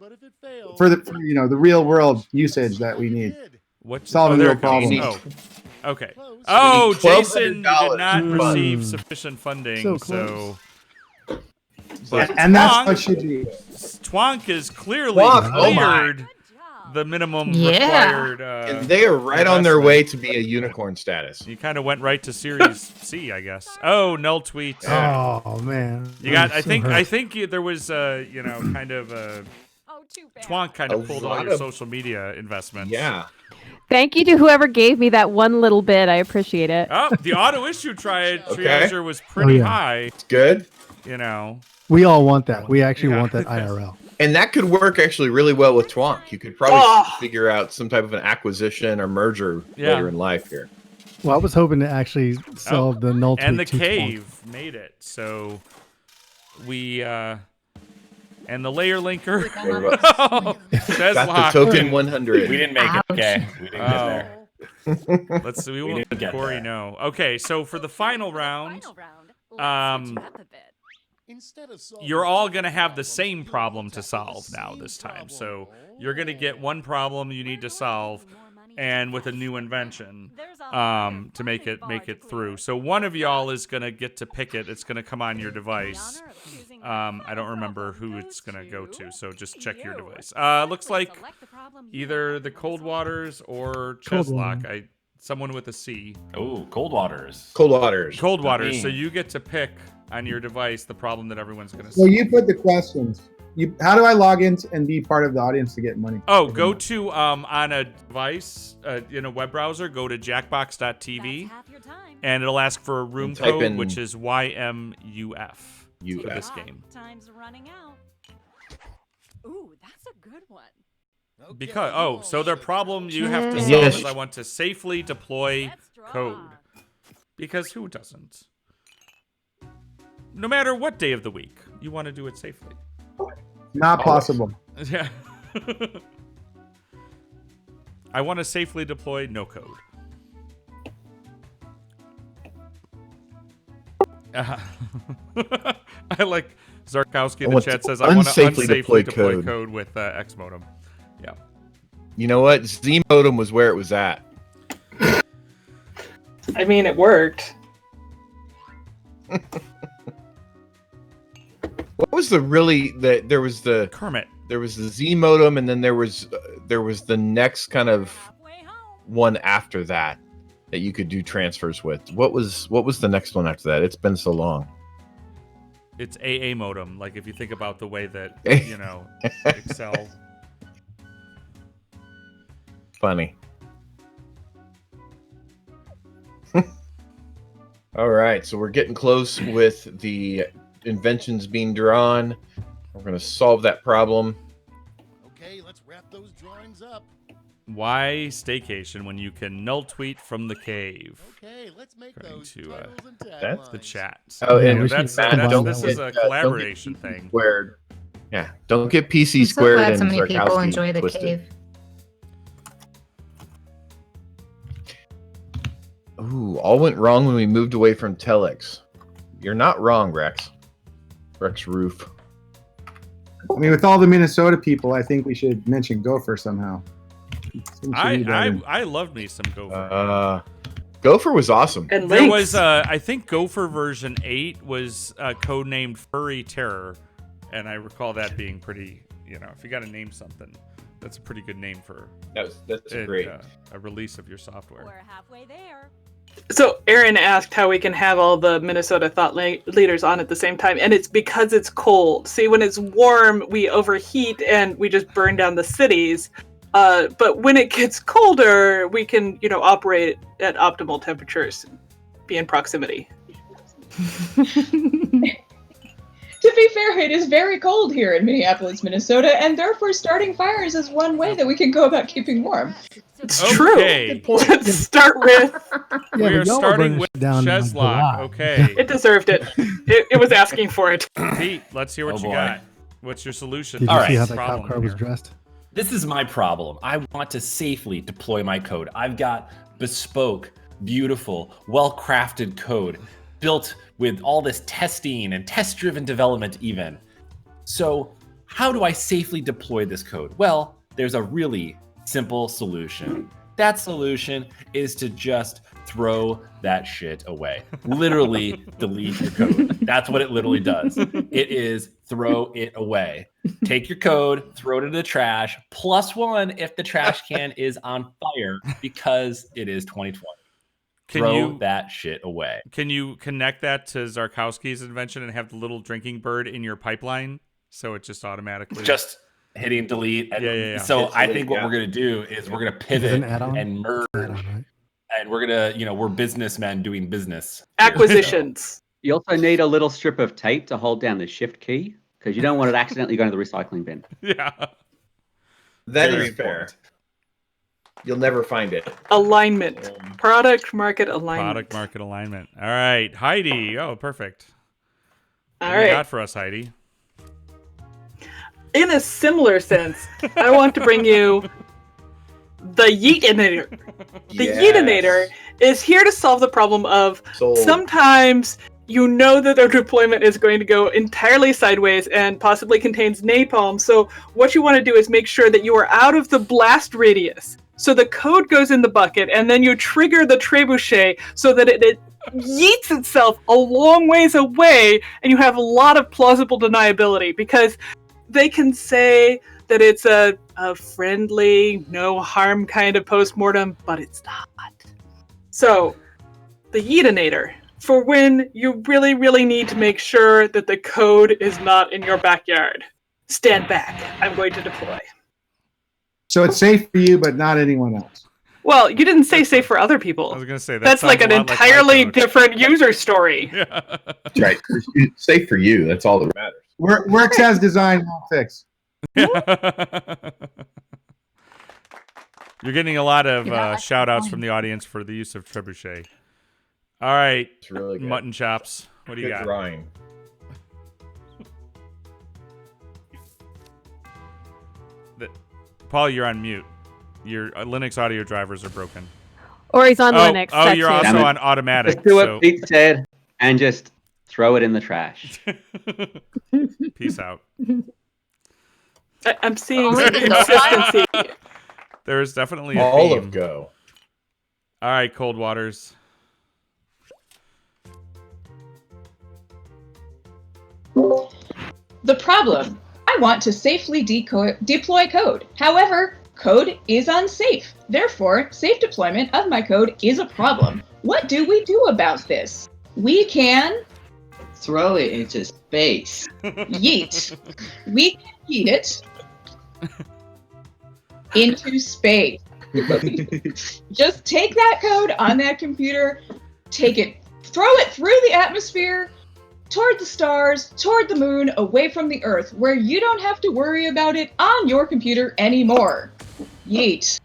[SPEAKER 3] For the real world usage that we need. Solving real problems.
[SPEAKER 1] Okay. Oh, Jason, you did not receive sufficient funding, so.
[SPEAKER 3] And that's what should be.
[SPEAKER 1] Twonk is clearly cleared the minimum required.
[SPEAKER 2] And they are right on their way to be a unicorn status.
[SPEAKER 1] You kind of went right to Series C, I guess. Oh, null tweet.
[SPEAKER 4] Oh man.
[SPEAKER 1] You got. I think there was kind of a. Twonk kind of pulled all your social media investments.
[SPEAKER 2] Yeah.
[SPEAKER 7] Thank you to whoever gave me that one little bit. I appreciate it.
[SPEAKER 1] Oh, the auto issue triager was pretty high.
[SPEAKER 2] It's good.
[SPEAKER 4] We all want that. We actually want that IRL.
[SPEAKER 2] And that could work actually really well with Twonk. You could probably figure out some type of an acquisition or merger later in life here.
[SPEAKER 4] Well, I was hoping to actually solve the null tweet.
[SPEAKER 1] And the cave made it. So we and the layer linker.
[SPEAKER 2] Got the token 100.
[SPEAKER 10] We didn't make it. Okay. We didn't get there.
[SPEAKER 1] Let's see. We won't let Corey know. Okay, so for the final round, you're all going to have the same problem to solve now this time. So you're going to get one problem you need to solve, and with a new invention to make it through. So one of y'all is going to get to pick it. It's going to come on your device. I don't remember who it's going to go to, so just check your device. Looks like either the Coldwaters or Cheslock. Someone with a C.
[SPEAKER 10] Oh, Coldwaters.
[SPEAKER 1] Coldwaters. So you get to pick on your device the problem that everyone's going to see.
[SPEAKER 3] Well, you put the questions. How do I log in and be part of the audience to get money?
[SPEAKER 1] Oh, go to on a device in a web browser. Go to jackbox.tv, and it'll ask for a room code, which is YMUF for this game.
[SPEAKER 12] Time's running out. Ooh, that's a good one.
[SPEAKER 1] Because so their problem you have to solve is I want to safely deploy code. Because who doesn't? No matter what day of the week, you want to do it safely.
[SPEAKER 3] Not possible.
[SPEAKER 1] Yeah. I want to safely deploy no code. I like Czarkowski in the chat says I want to unsafely deploy code with X modem. Yeah.
[SPEAKER 2] You know what? Z modem was where it was at.
[SPEAKER 9] I mean, it worked.
[SPEAKER 2] What was there was the
[SPEAKER 1] Kermit.
[SPEAKER 2] There was the Z modem, and then there was the next kind of one after that you could do transfers with. What was the next one after that? It's been so long.
[SPEAKER 1] It's AA modem. Like if you think about the way that Excel.
[SPEAKER 2] Funny. All right, so we're getting close with the inventions being drawn. We're going to solve that problem.
[SPEAKER 13] Okay, let's wrap those drawings up.
[SPEAKER 1] Why staycation when you can null tweet from the cave?
[SPEAKER 13] Okay, let's make those
[SPEAKER 2] That's
[SPEAKER 1] the chat.
[SPEAKER 2] Oh, and
[SPEAKER 1] this is a collaboration thing.
[SPEAKER 2] Squared. Yeah, don't get PC
[SPEAKER 11] I'm
[SPEAKER 2] squared
[SPEAKER 11] so glad
[SPEAKER 2] and
[SPEAKER 11] so many people
[SPEAKER 2] Czarkowski
[SPEAKER 11] enjoy the
[SPEAKER 2] twisted.
[SPEAKER 11] cave.
[SPEAKER 2] Ooh, all went wrong when we moved away from Telex. You're not wrong, Rex. Rex Roof.
[SPEAKER 3] I mean, with all the Minnesota people, I think we should mention Gopher somehow.
[SPEAKER 1] I loved me some Gopher.
[SPEAKER 2] Gopher was awesome.
[SPEAKER 9] And
[SPEAKER 1] there was, I think Gopher version 8 was codenamed Furry Terror, and I recall that being pretty, if you got to name something. That's a pretty good name for
[SPEAKER 2] that's great.
[SPEAKER 1] A release of your software.
[SPEAKER 12] We're halfway there.
[SPEAKER 9] So Aaron asked how we can have all the Minnesota thought leaders on at the same time, and it's because it's cold. See, when it's warm, we overheat and we just burn down the cities. But when it gets colder, we can, operate at optimal temperatures, be in proximity.
[SPEAKER 5] To be fair, it is very cold here in Minneapolis, Minnesota, and therefore starting fires is one way that we can go about keeping warm.
[SPEAKER 9] It's true. Let's start with...
[SPEAKER 1] We are starting with Cheslock. Okay.
[SPEAKER 9] It deserved it. It was asking for it.
[SPEAKER 1] Pete, let's hear what you got. What's your solution?
[SPEAKER 4] Did
[SPEAKER 1] to
[SPEAKER 4] you
[SPEAKER 1] this
[SPEAKER 4] see how that
[SPEAKER 1] problem
[SPEAKER 4] cop car was
[SPEAKER 1] here?
[SPEAKER 4] dressed?
[SPEAKER 10] This is my problem. I want to safely deploy my code. I've got bespoke, beautiful, well-crafted code built with all this testing and test-driven development even. So how do I safely deploy this code? Well, there's a really simple solution. That solution is to just throw that shit away. Literally delete your code. That's what it literally does. It is throw it away. Take your code, throw it in the trash, +1 if the trash can is on fire because it is 2020. Throw that shit away.
[SPEAKER 1] Can you connect that to Czarkowski's invention and have the little drinking bird in your pipeline so it just automatically...
[SPEAKER 10] Just hitting delete. And
[SPEAKER 1] Yeah.
[SPEAKER 10] So I think what we're going to do is we're going to pivot and merge. And we're going to, we're businessmen doing business.
[SPEAKER 9] Acquisitions.
[SPEAKER 6] You also need a little strip of tape to hold down the shift key because you don't want it accidentally going to the recycling bin.
[SPEAKER 1] Yeah.
[SPEAKER 2] That is fair. You'll never find it.
[SPEAKER 9] Alignment. Product market alignment.
[SPEAKER 1] Product market alignment. All right. Heidi. Oh, perfect.
[SPEAKER 9] All
[SPEAKER 1] What do you
[SPEAKER 9] right.
[SPEAKER 1] got for us, Heidi?
[SPEAKER 9] In a similar sense, I want to bring you the Yeetinator. The Yeetinator is here to solve the problem of sometimes you know that their deployment is going to go entirely sideways and possibly contains napalm. So what you want to do is make sure that you are out of the blast radius. So the code goes in the bucket, and then you trigger the trebuchet so that it yeets itself a long ways away, and you have a lot of plausible deniability because they can say that it's a friendly, no harm kind of postmortem, but it's not. So, the Yeetinator, for when you really, really need to make sure that the code is not in your backyard. Stand back. I'm going to deploy.
[SPEAKER 3] So it's safe for you, but not anyone else.
[SPEAKER 9] Well, you didn't say safe for other people.
[SPEAKER 1] I was going to say
[SPEAKER 9] that's like an entirely different user story.
[SPEAKER 2] That's right. It's safe for you. That's all that matters.
[SPEAKER 3] Works as designed, won't fix.
[SPEAKER 1] You're getting a lot of shout outs from the audience for the use of trebuchet. All right.
[SPEAKER 2] It's really good.
[SPEAKER 1] Mutton chops. What do you got?
[SPEAKER 2] Drawing.
[SPEAKER 1] Paul, you're on mute. Your Linux audio drivers are broken.
[SPEAKER 7] Or he's on Linux.
[SPEAKER 1] Oh,
[SPEAKER 7] that's
[SPEAKER 1] you're
[SPEAKER 7] it.
[SPEAKER 1] also on automatic.
[SPEAKER 6] Just do what Pete said and just throw it in the trash.
[SPEAKER 1] Peace out.
[SPEAKER 9] I'm seeing some consistency.
[SPEAKER 1] There's definitely a
[SPEAKER 2] all
[SPEAKER 1] theme.
[SPEAKER 2] of Go.
[SPEAKER 1] All right, Coldwaters.
[SPEAKER 5] The problem. I want to safely deploy code. However, code is unsafe. Therefore, safe deployment of my code is a problem. What do we do about this? We can...
[SPEAKER 14] throw it into space.
[SPEAKER 5] Yeet. We can yeet it into space. Just take that code on that computer, throw it through the atmosphere, toward the stars, toward the moon, away from the Earth, where you don't have to worry about it on your computer anymore. Yeet.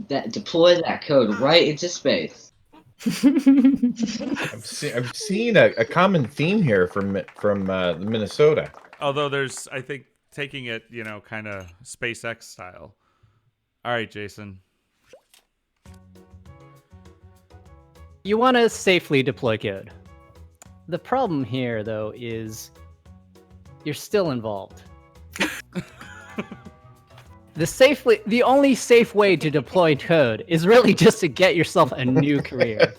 [SPEAKER 14] Deploy that code right into space.
[SPEAKER 2] I'm seeing a common theme here from Minnesota.
[SPEAKER 1] Although there's, I think, taking it, kind of SpaceX style. All right, Jason.
[SPEAKER 8] You want to safely deploy code. The problem here, though, is you're still involved. The only safe way to deploy code is really just to get yourself a new career.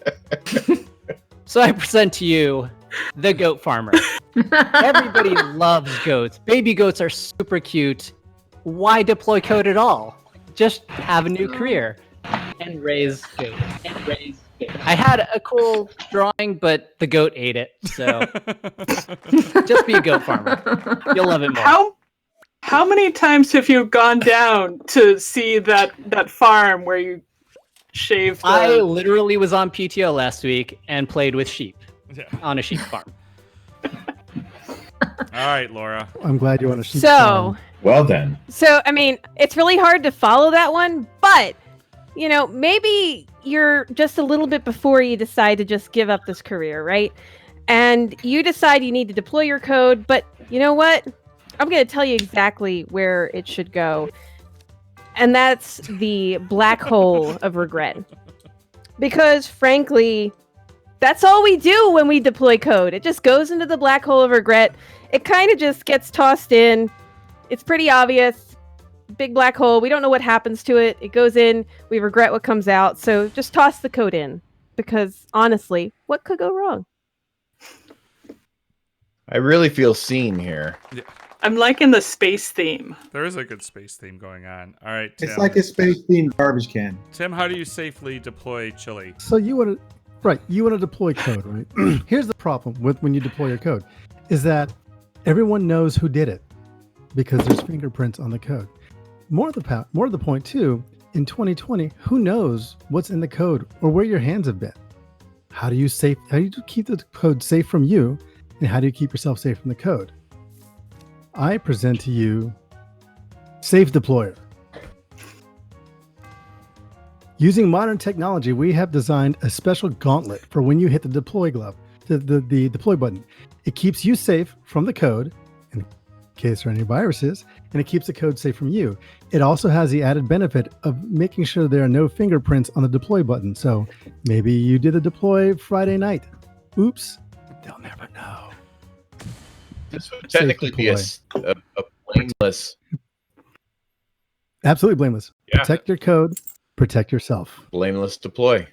[SPEAKER 8] So I present to you the goat farmer. Everybody loves goats. Baby goats are super cute. why deploy code at all? Just have a new career and raise goat. I had a cool drawing, but the goat ate it. So just be a goat farmer. You'll love it more.
[SPEAKER 9] How many times have you gone down to see that farm where you shaved?
[SPEAKER 8] I literally was on PTO last week and played with sheep on a sheep farm.
[SPEAKER 1] All right, Laura.
[SPEAKER 4] I'm glad you want to sheep
[SPEAKER 7] So,
[SPEAKER 4] farm.
[SPEAKER 2] Well then.
[SPEAKER 7] So, I mean, it's really hard to follow that one, but, you know, maybe you're just a little bit before you decide to just give up this career, right? And you decide you need to deploy your code, but you know what? I'm going to tell you exactly where it should go. And that's the black hole of regret. Because, frankly, that's all we do when we deploy code. It just goes into the black hole of regret. It kind of just gets tossed in. It's pretty obvious. Big black hole. We don't know what happens to it. It goes in. We regret what comes out. So just toss the code in. Because honestly, what could go wrong?
[SPEAKER 2] I really feel seen here.
[SPEAKER 1] Yeah.
[SPEAKER 9] I'm liking the space theme.
[SPEAKER 1] There is a good space theme going on. All right, Tim.
[SPEAKER 3] It's like a space-themed garbage can.
[SPEAKER 1] Tim, how do you safely deploy chili?
[SPEAKER 4] So you want to deploy code, right? Here's the problem with when you deploy your code, is that everyone knows who did it because there's fingerprints on the code. More of the point too, in 2020, who knows what's in the code or where your hands have been? How do you keep the code safe from you, and how do you keep yourself safe from the code? I present to you Safe Deployer. Using modern technology, we have designed a special gauntlet for when you hit the deploy glove, the deploy button. It keeps you safe from the code in case there are any viruses, and it keeps the code safe from you. It also has the added benefit of making sure there are no fingerprints on the deploy button. So maybe you did a deploy Friday night. Oops, they'll never know.
[SPEAKER 2] This would technically be a blameless.
[SPEAKER 4] Absolutely blameless.
[SPEAKER 2] Yeah.
[SPEAKER 4] Protect your code, protect yourself.
[SPEAKER 2] Blameless deploy.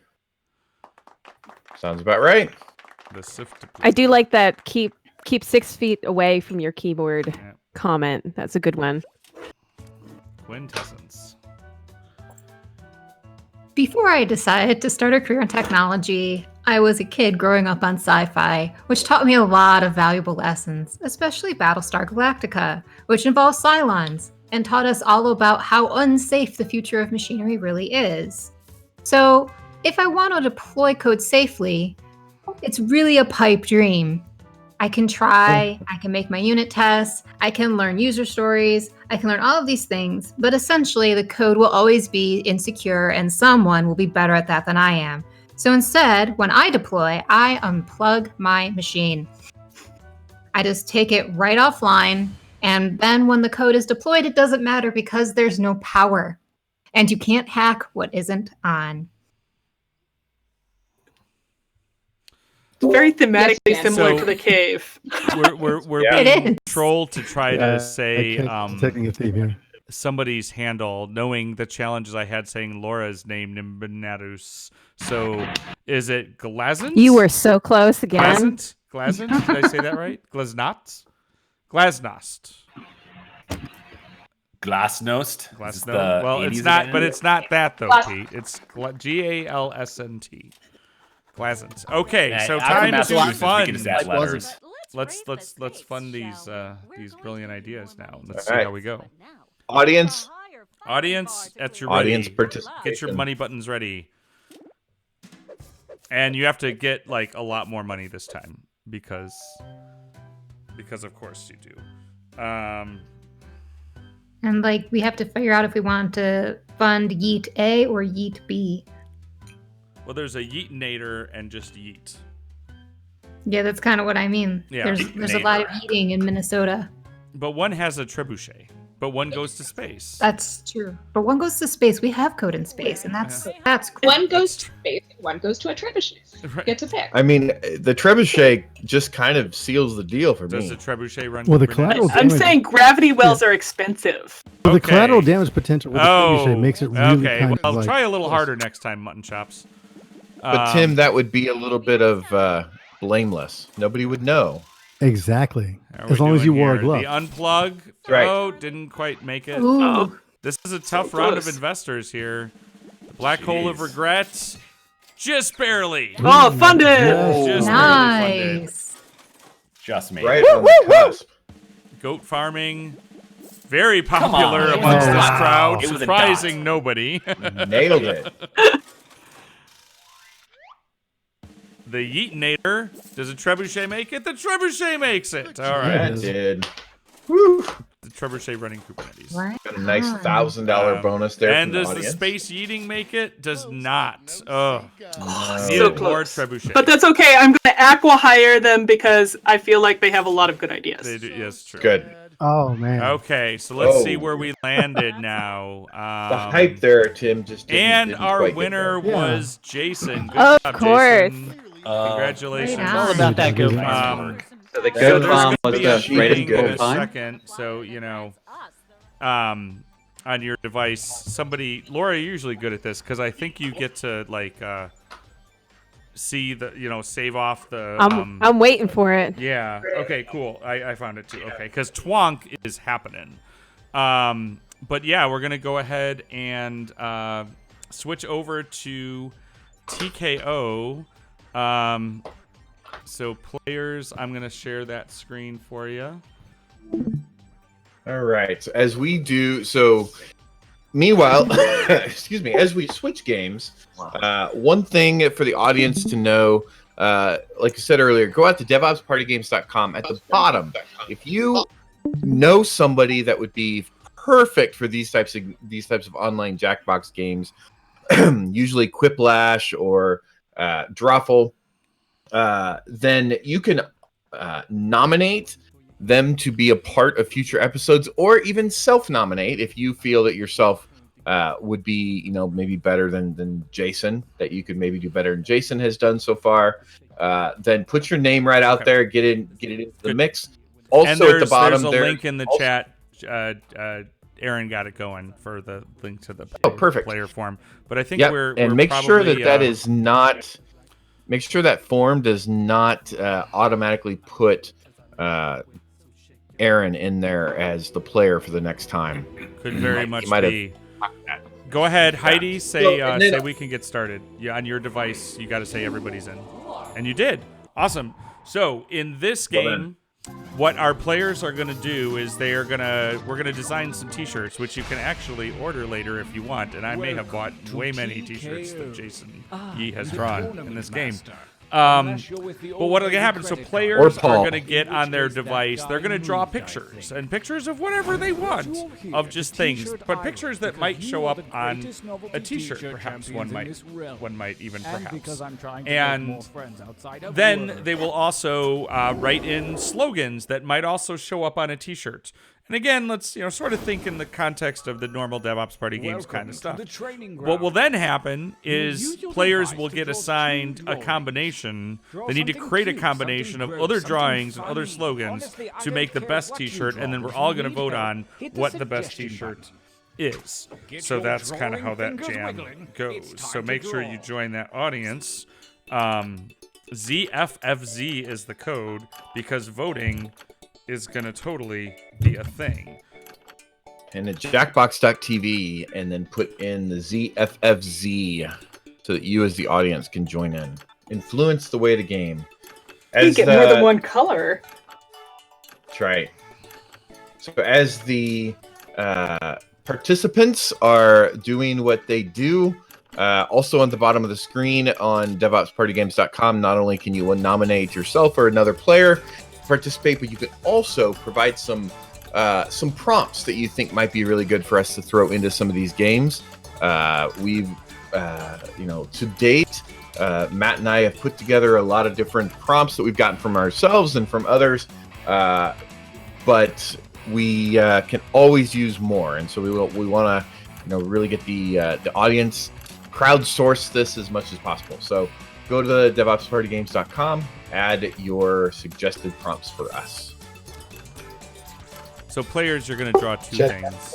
[SPEAKER 2] Sounds about right.
[SPEAKER 1] The SIF deploy.
[SPEAKER 7] I do like that keep 6 feet away from your keyboard comment. That's a good one.
[SPEAKER 1] Quintessence.
[SPEAKER 11] Before I decided to start a career in technology, I was a kid growing up on sci-fi, which taught me a lot of valuable lessons, especially Battlestar Galactica, which involves Cylons, and taught us all about how unsafe the future of machinery really is. So, if I want to deploy code safely, it's really a pipe dream. I can try, I can make my unit tests, I can learn user stories, I can learn all of these things, but essentially the code will always be insecure and someone will be better at that than I am. So instead, when I deploy, I unplug my machine. I just take it right offline, and then when the code is deployed, it doesn't matter because there's no power. And you can't hack what isn't on.
[SPEAKER 9] It's very thematically
[SPEAKER 5] Yes,
[SPEAKER 9] similar
[SPEAKER 1] so-
[SPEAKER 9] to the cave.
[SPEAKER 1] We're
[SPEAKER 2] Yeah.
[SPEAKER 1] being
[SPEAKER 11] It is.
[SPEAKER 1] trolled to try to say
[SPEAKER 4] Taking a theme here.
[SPEAKER 1] somebody's handle, knowing the challenges I had saying Laura's name, Nimbinarus. So is it Glazant?
[SPEAKER 7] You were so close again.
[SPEAKER 1] Glazant? Glazant? Did I say that right? Glasnost? Glasnost.
[SPEAKER 10] Glasnost.
[SPEAKER 1] Glasnost. Well, it's not, but it's not that though, Pete. It's Galsnt. Glazant. Okay, so time to do fun. Let's fund these brilliant ideas now. Let's see
[SPEAKER 2] All right.
[SPEAKER 1] how we go.
[SPEAKER 2] Audience,
[SPEAKER 1] At your
[SPEAKER 2] audience
[SPEAKER 1] ready.
[SPEAKER 2] participation.
[SPEAKER 1] Get your money buttons ready. And you have to get like a lot more money this time because of course you do.
[SPEAKER 11] And we have to figure out if we want to fund Yeet A or Yeet B.
[SPEAKER 1] Well, there's a Yeetinator and just Yeet.
[SPEAKER 11] Yeah, that's kind of what I mean.
[SPEAKER 1] Yeah.
[SPEAKER 11] There's a lot of eating in Minnesota.
[SPEAKER 1] But one has a trebuchet. But one goes to space.
[SPEAKER 11] That's true. But one goes to space. We have code in space, and that's cool.
[SPEAKER 5] One goes to space, one goes to a trebuchet.
[SPEAKER 1] Right.
[SPEAKER 5] Get to pick.
[SPEAKER 2] I mean, the trebuchet just kind of seals the deal for
[SPEAKER 1] Does
[SPEAKER 2] me.
[SPEAKER 1] the trebuchet run?
[SPEAKER 4] Well, the
[SPEAKER 1] grenades?
[SPEAKER 4] collateral
[SPEAKER 9] I'm
[SPEAKER 4] damage,
[SPEAKER 9] saying gravity wells are expensive.
[SPEAKER 4] well, the
[SPEAKER 1] Okay.
[SPEAKER 4] collateral damage potential with the trebuchet makes it really
[SPEAKER 1] okay.
[SPEAKER 4] kind
[SPEAKER 1] Well,
[SPEAKER 4] of
[SPEAKER 1] try a little harder next time, mutton chops.
[SPEAKER 2] But Tim, that would be a little bit of blameless. Nobody would know.
[SPEAKER 4] Exactly.
[SPEAKER 1] How are
[SPEAKER 4] As
[SPEAKER 1] we
[SPEAKER 4] long as you
[SPEAKER 1] doing
[SPEAKER 4] wore a
[SPEAKER 1] here?
[SPEAKER 4] glove.
[SPEAKER 1] The unplug.
[SPEAKER 2] Right.
[SPEAKER 1] Oh, didn't quite make it.
[SPEAKER 11] Ooh.
[SPEAKER 1] This is a tough round of
[SPEAKER 9] close.
[SPEAKER 1] investors here. The black hole of regret. Just barely.
[SPEAKER 9] Oh, funded!
[SPEAKER 1] Just barely funded.
[SPEAKER 11] Nice.
[SPEAKER 10] Just me.
[SPEAKER 2] Right on the cusp.
[SPEAKER 1] Goat farming. Very popular
[SPEAKER 10] on.
[SPEAKER 1] amongst
[SPEAKER 4] Oh,
[SPEAKER 1] this
[SPEAKER 4] wow.
[SPEAKER 1] crowd,
[SPEAKER 10] It was a
[SPEAKER 1] surprising
[SPEAKER 10] dot.
[SPEAKER 1] nobody.
[SPEAKER 2] Nailed it.
[SPEAKER 1] The Yeetinator. Does a trebuchet make it? The trebuchet makes it. All right.
[SPEAKER 2] That did. Woo.
[SPEAKER 1] The trebuchet running Kubernetes.
[SPEAKER 11] Right.
[SPEAKER 2] Got a nice
[SPEAKER 11] on.
[SPEAKER 2] $1,000 bonus there.
[SPEAKER 1] And
[SPEAKER 2] from
[SPEAKER 1] does
[SPEAKER 2] the
[SPEAKER 1] the
[SPEAKER 2] audience.
[SPEAKER 1] space yeeting make it? Does not. Oh.
[SPEAKER 2] No.
[SPEAKER 1] Needed
[SPEAKER 9] So
[SPEAKER 1] more
[SPEAKER 9] close.
[SPEAKER 1] trebuchet.
[SPEAKER 9] But that's okay. I'm going to aqua hire them because I feel like they have a lot of good ideas.
[SPEAKER 1] They do, yes, true.
[SPEAKER 2] Good.
[SPEAKER 4] Oh man.
[SPEAKER 1] Okay, so let's
[SPEAKER 2] Oh.
[SPEAKER 1] see where we landed now.
[SPEAKER 2] The hype there, Tim, just
[SPEAKER 1] And
[SPEAKER 2] didn't
[SPEAKER 1] our
[SPEAKER 2] quite get
[SPEAKER 1] winner
[SPEAKER 2] there.
[SPEAKER 1] was Jason. Good
[SPEAKER 7] Of
[SPEAKER 1] job,
[SPEAKER 7] course.
[SPEAKER 1] Jason. Congratulations.
[SPEAKER 11] Right
[SPEAKER 8] It's all
[SPEAKER 11] on.
[SPEAKER 8] about that goat
[SPEAKER 4] Nice
[SPEAKER 8] farm.
[SPEAKER 6] So the
[SPEAKER 1] So
[SPEAKER 6] goat
[SPEAKER 1] there's
[SPEAKER 6] farm
[SPEAKER 1] going
[SPEAKER 6] was
[SPEAKER 1] to be a
[SPEAKER 6] the greatest
[SPEAKER 1] cheating in
[SPEAKER 6] goat
[SPEAKER 1] a
[SPEAKER 6] farm.
[SPEAKER 1] second. So, on your device, somebody, Laura, you're usually good at this because I think you get to see the, save off the.
[SPEAKER 7] I'm waiting for it.
[SPEAKER 1] Yeah. Okay. Cool. I found it too. Okay, because Twonk is happening. But yeah, we're gonna go ahead and switch over to TKO. So players, I'm gonna share that screen for you.
[SPEAKER 2] All right. So as we do, so meanwhile, excuse me, as we switch games, one thing for the audience to know, like I said earlier, go out to DevOpsPartyGames.com. At the bottom, if you know somebody that would be perfect for these types of online Jackbox games, usually Quiplash or Drawful, then you can nominate them to be a part of future episodes, or even self-nominate if you feel that yourself would be, maybe better than Jason, that you could maybe do better than Jason has done so far. Then put your name right out there, get it into the mix. Also
[SPEAKER 1] And
[SPEAKER 2] at the bottom,
[SPEAKER 1] there's a link in the chat. Aaron got it going for the link to the
[SPEAKER 2] perfect
[SPEAKER 1] player form. But I think
[SPEAKER 2] Yep.
[SPEAKER 1] we're
[SPEAKER 2] make sure
[SPEAKER 1] probably,
[SPEAKER 2] that is not. Make sure that form does not automatically put Aaron in there as the player for the next time.
[SPEAKER 1] Could very much
[SPEAKER 2] might have-
[SPEAKER 1] be. Go ahead, Heidi. Say
[SPEAKER 2] and then-
[SPEAKER 1] say we can get started. Yeah, on your device, you got to say everybody's in, and you did. Awesome. So in this game, what our players are going to do is we're going to design some T-shirts, which you can actually order later if you want. And I may have bought way many T-shirts that Jason Yee has drawn in this game. But what's going to happen? So players are going to get on their device. They're going to draw pictures and pictures of whatever they want, of just things, but pictures that might show up on a T-shirt. Perhaps one might even perhaps. And then they will also write in slogans that might also show up on a T-shirt. And again, let's sort of think in the context of the normal DevOps Party Games kind of stuff. What will then happen is players will get assigned a combination. They need to create a combination of other drawings and other slogans to make the best T-shirt, and then we're all going to vote on what the best T-shirt is. So that's kind of how that jam goes. So make sure you join that audience. ZFFZ is the code because voting is going to totally be a thing.
[SPEAKER 2] And at jackbox.tv, and then put in the ZFFZ so that you as the audience can join in. Influence the way of the game.
[SPEAKER 9] You get more than one color.
[SPEAKER 2] That's right. So as the participants are doing what they do, also on the bottom of the screen on DevOpsPartyGames.com, not only can you nominate yourself or another player to participate, but you can also provide some prompts that you think might be really good for us to throw into some of these games. We've, to date, Matt and I have put together a lot of different prompts that we've gotten from ourselves and from others, but we can always use more, and so we want to, really get the audience crowdsource this as much as possible. So go to the DevOpsPartyGames.com, add your suggested prompts for us.
[SPEAKER 1] So players, you're going to draw two things.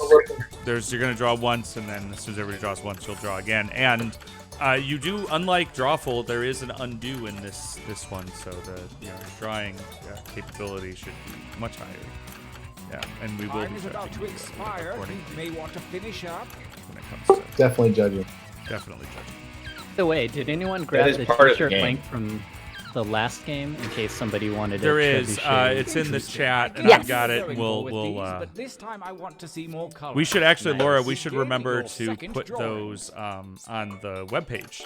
[SPEAKER 1] You're going to draw once, and then as soon as everybody draws once, you'll draw again. And You do, unlike Drawful, there is an undo in this one, so the drawing capability should be much higher. Yeah, and we will be
[SPEAKER 15] about to expire. You may want to finish up.
[SPEAKER 1] When it comes to
[SPEAKER 3] Definitely judging.
[SPEAKER 1] definitely judging.
[SPEAKER 8] By the way, did anyone grab
[SPEAKER 2] is
[SPEAKER 8] the
[SPEAKER 2] part of the
[SPEAKER 8] t-shirt
[SPEAKER 2] game.
[SPEAKER 8] link from the last game in case somebody wanted
[SPEAKER 1] There
[SPEAKER 8] a
[SPEAKER 1] is.
[SPEAKER 8] trebuchet?
[SPEAKER 1] It's in the chat, and
[SPEAKER 7] Yes.
[SPEAKER 1] I've got it. We'll.
[SPEAKER 15] But this time I want to see more color.
[SPEAKER 1] We should actually,
[SPEAKER 15] Nice.
[SPEAKER 1] Laura. We should
[SPEAKER 15] Begin
[SPEAKER 1] remember
[SPEAKER 15] your
[SPEAKER 1] to
[SPEAKER 15] second
[SPEAKER 1] put
[SPEAKER 15] drawing.
[SPEAKER 1] those on the webpage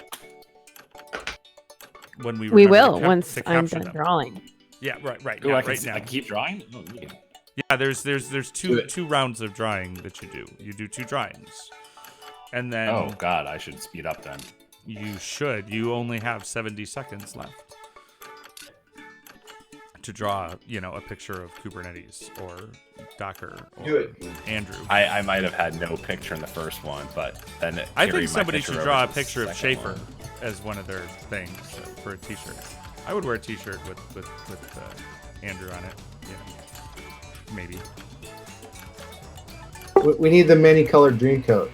[SPEAKER 1] when we.
[SPEAKER 7] We
[SPEAKER 1] remember
[SPEAKER 7] will
[SPEAKER 1] to
[SPEAKER 7] once
[SPEAKER 1] to
[SPEAKER 7] I'm
[SPEAKER 1] capture
[SPEAKER 7] done
[SPEAKER 1] them.
[SPEAKER 7] drawing.
[SPEAKER 1] Yeah, right
[SPEAKER 10] Ooh,
[SPEAKER 1] now,
[SPEAKER 10] I can
[SPEAKER 1] right now.
[SPEAKER 10] I keep drawing. Oh, yeah.
[SPEAKER 1] Yeah, there's
[SPEAKER 2] Do it.
[SPEAKER 1] two rounds of drawing that you do. You do 2 drawings, and then
[SPEAKER 10] Oh God, I should speed up then.
[SPEAKER 1] you should. You only have 70 seconds left to draw, a picture of Kubernetes or Docker or
[SPEAKER 2] Do it.
[SPEAKER 1] Andrew.
[SPEAKER 10] I might have had no picture in the first one, but then it
[SPEAKER 1] I
[SPEAKER 10] carried
[SPEAKER 1] think
[SPEAKER 10] my
[SPEAKER 1] somebody
[SPEAKER 10] picture
[SPEAKER 1] should
[SPEAKER 10] over
[SPEAKER 1] draw a
[SPEAKER 10] to the
[SPEAKER 1] picture of
[SPEAKER 10] second
[SPEAKER 1] Shafer
[SPEAKER 10] one.
[SPEAKER 1] as one of their things for a T-shirt. I would wear a T-shirt with Andrew on it. Yeah, maybe.
[SPEAKER 3] We need the many-colored dream coat.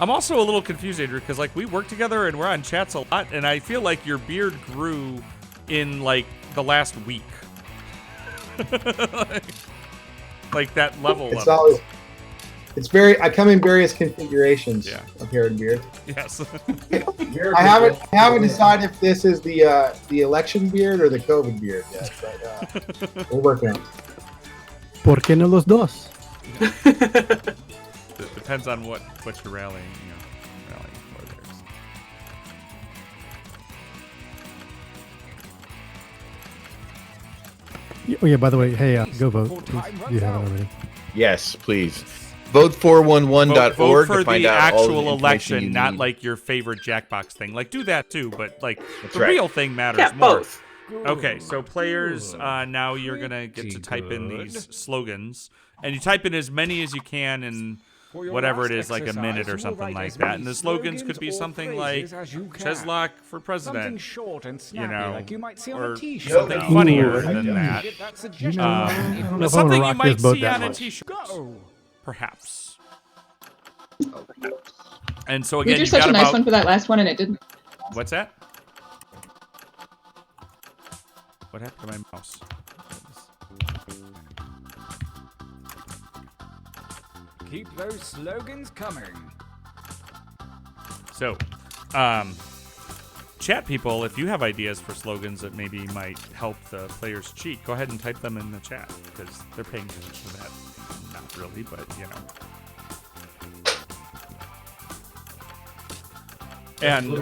[SPEAKER 1] I'm also a little confused, Andrew, because we work together and we're on chats a lot, and I feel like your beard grew in the last week. like that level.
[SPEAKER 3] It's
[SPEAKER 1] of
[SPEAKER 3] always. It's very. I come in various configurations of hair and beard.
[SPEAKER 1] Yes.
[SPEAKER 3] I haven't decided if this is the election beard or the COVID beard yet, but we're working on it.
[SPEAKER 4] ¿Por qué no los dos?
[SPEAKER 1] It depends on what you're rallying for there.
[SPEAKER 4] Oh yeah. By the way, hey, go vote. Please, if you haven't already.
[SPEAKER 2] Yes, please. Vote411.org
[SPEAKER 1] Vote for
[SPEAKER 2] to find
[SPEAKER 1] the
[SPEAKER 2] out all the
[SPEAKER 1] actual
[SPEAKER 2] information
[SPEAKER 1] election,
[SPEAKER 2] you
[SPEAKER 1] not
[SPEAKER 2] need.
[SPEAKER 1] your favorite Jackbox thing. Do that too, but the
[SPEAKER 2] right.
[SPEAKER 1] real thing matters
[SPEAKER 9] Yeah,
[SPEAKER 1] more.
[SPEAKER 9] both.
[SPEAKER 1] Okay, so players, now you're gonna get to type in these slogans, and you type in as many as you can in whatever it is, a minute or something like that. And the slogans could be something like Cheslock for president,
[SPEAKER 15] short and
[SPEAKER 1] or something funnier than that. Something you might see on a T-shirt, perhaps. And so again,
[SPEAKER 5] We drew
[SPEAKER 1] you've
[SPEAKER 5] such
[SPEAKER 1] got
[SPEAKER 5] a nice
[SPEAKER 1] about
[SPEAKER 5] one for that last one, and it didn't.
[SPEAKER 1] what's that? What happened to my mouse?
[SPEAKER 15] Keep those slogans coming.
[SPEAKER 1] So, chat people, if you have ideas for slogans that maybe might help the players cheat, go ahead and type them in the chat, because they're paying attention to that. Not really, but And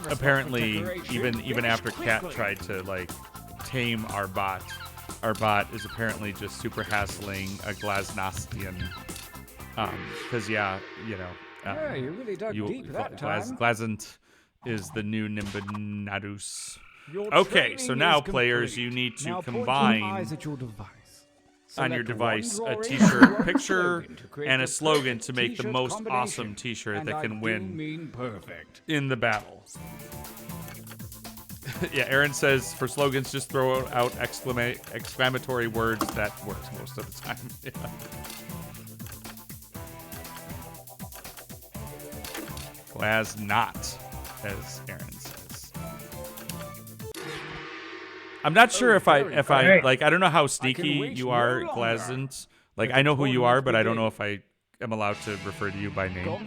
[SPEAKER 1] apparently, even after Kat tried to tame our bot is apparently just super hassling a Glasnostian. Because
[SPEAKER 15] you really dug deep that time.
[SPEAKER 1] Glazant is the new Nimbinadus.
[SPEAKER 15] Your
[SPEAKER 1] Okay, so
[SPEAKER 15] training
[SPEAKER 1] now
[SPEAKER 15] is
[SPEAKER 1] players,
[SPEAKER 15] complete.
[SPEAKER 1] you need to
[SPEAKER 15] Now point
[SPEAKER 1] combine
[SPEAKER 15] your eyes at your device.
[SPEAKER 1] on your
[SPEAKER 15] Select
[SPEAKER 1] device
[SPEAKER 15] one
[SPEAKER 1] a
[SPEAKER 15] drawing
[SPEAKER 1] T-shirt
[SPEAKER 15] and one
[SPEAKER 1] picture
[SPEAKER 15] slogan to create
[SPEAKER 1] and a
[SPEAKER 15] the
[SPEAKER 1] slogan
[SPEAKER 15] perfect
[SPEAKER 1] to make the
[SPEAKER 15] T-shirt
[SPEAKER 1] most
[SPEAKER 15] combination.
[SPEAKER 1] awesome T-shirt
[SPEAKER 15] And
[SPEAKER 1] that
[SPEAKER 15] I
[SPEAKER 1] can
[SPEAKER 15] do
[SPEAKER 1] win
[SPEAKER 15] mean perfect.
[SPEAKER 1] in the battle. Yeah, Aaron says for slogans, just throw out exclamatory words. That works most of the time. Yeah. Glas not, as Aaron says. I'm not sure if I I don't know how sneaky you are, Glazant. I know who you are, but I don't know if I am allowed to refer to you by name.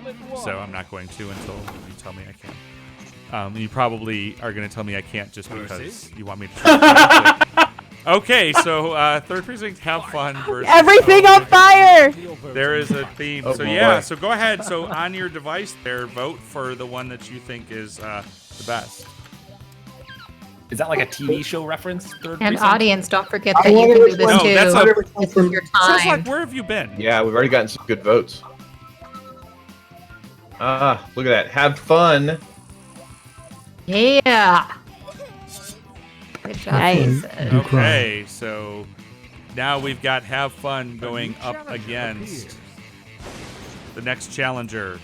[SPEAKER 1] So I'm not going to until you tell me I can. You probably are going to tell me I can't just because you want me to try to. Okay, so third precinct, have fun. Versus
[SPEAKER 7] Everything on fire!
[SPEAKER 1] There is a theme.
[SPEAKER 2] Oh,
[SPEAKER 1] so
[SPEAKER 2] boy.
[SPEAKER 1] yeah, so go ahead. So on your device there, vote for the one that you think is the best.
[SPEAKER 10] Is that like a TV show reference? Third
[SPEAKER 11] And
[SPEAKER 10] precinct?
[SPEAKER 11] audience, don't forget
[SPEAKER 3] I
[SPEAKER 11] that you
[SPEAKER 3] wonder
[SPEAKER 11] can do
[SPEAKER 3] which
[SPEAKER 11] this
[SPEAKER 3] one-
[SPEAKER 11] too.
[SPEAKER 1] No, that's
[SPEAKER 11] This is your time.
[SPEAKER 1] Cheslock, where have you been?
[SPEAKER 2] Yeah, we've already gotten some good votes. Look at that. Have fun.
[SPEAKER 11] Yeah. Good job,
[SPEAKER 7] Nice.
[SPEAKER 11] Jason.
[SPEAKER 1] Okay, so now we've got have fun going up against the next challenger.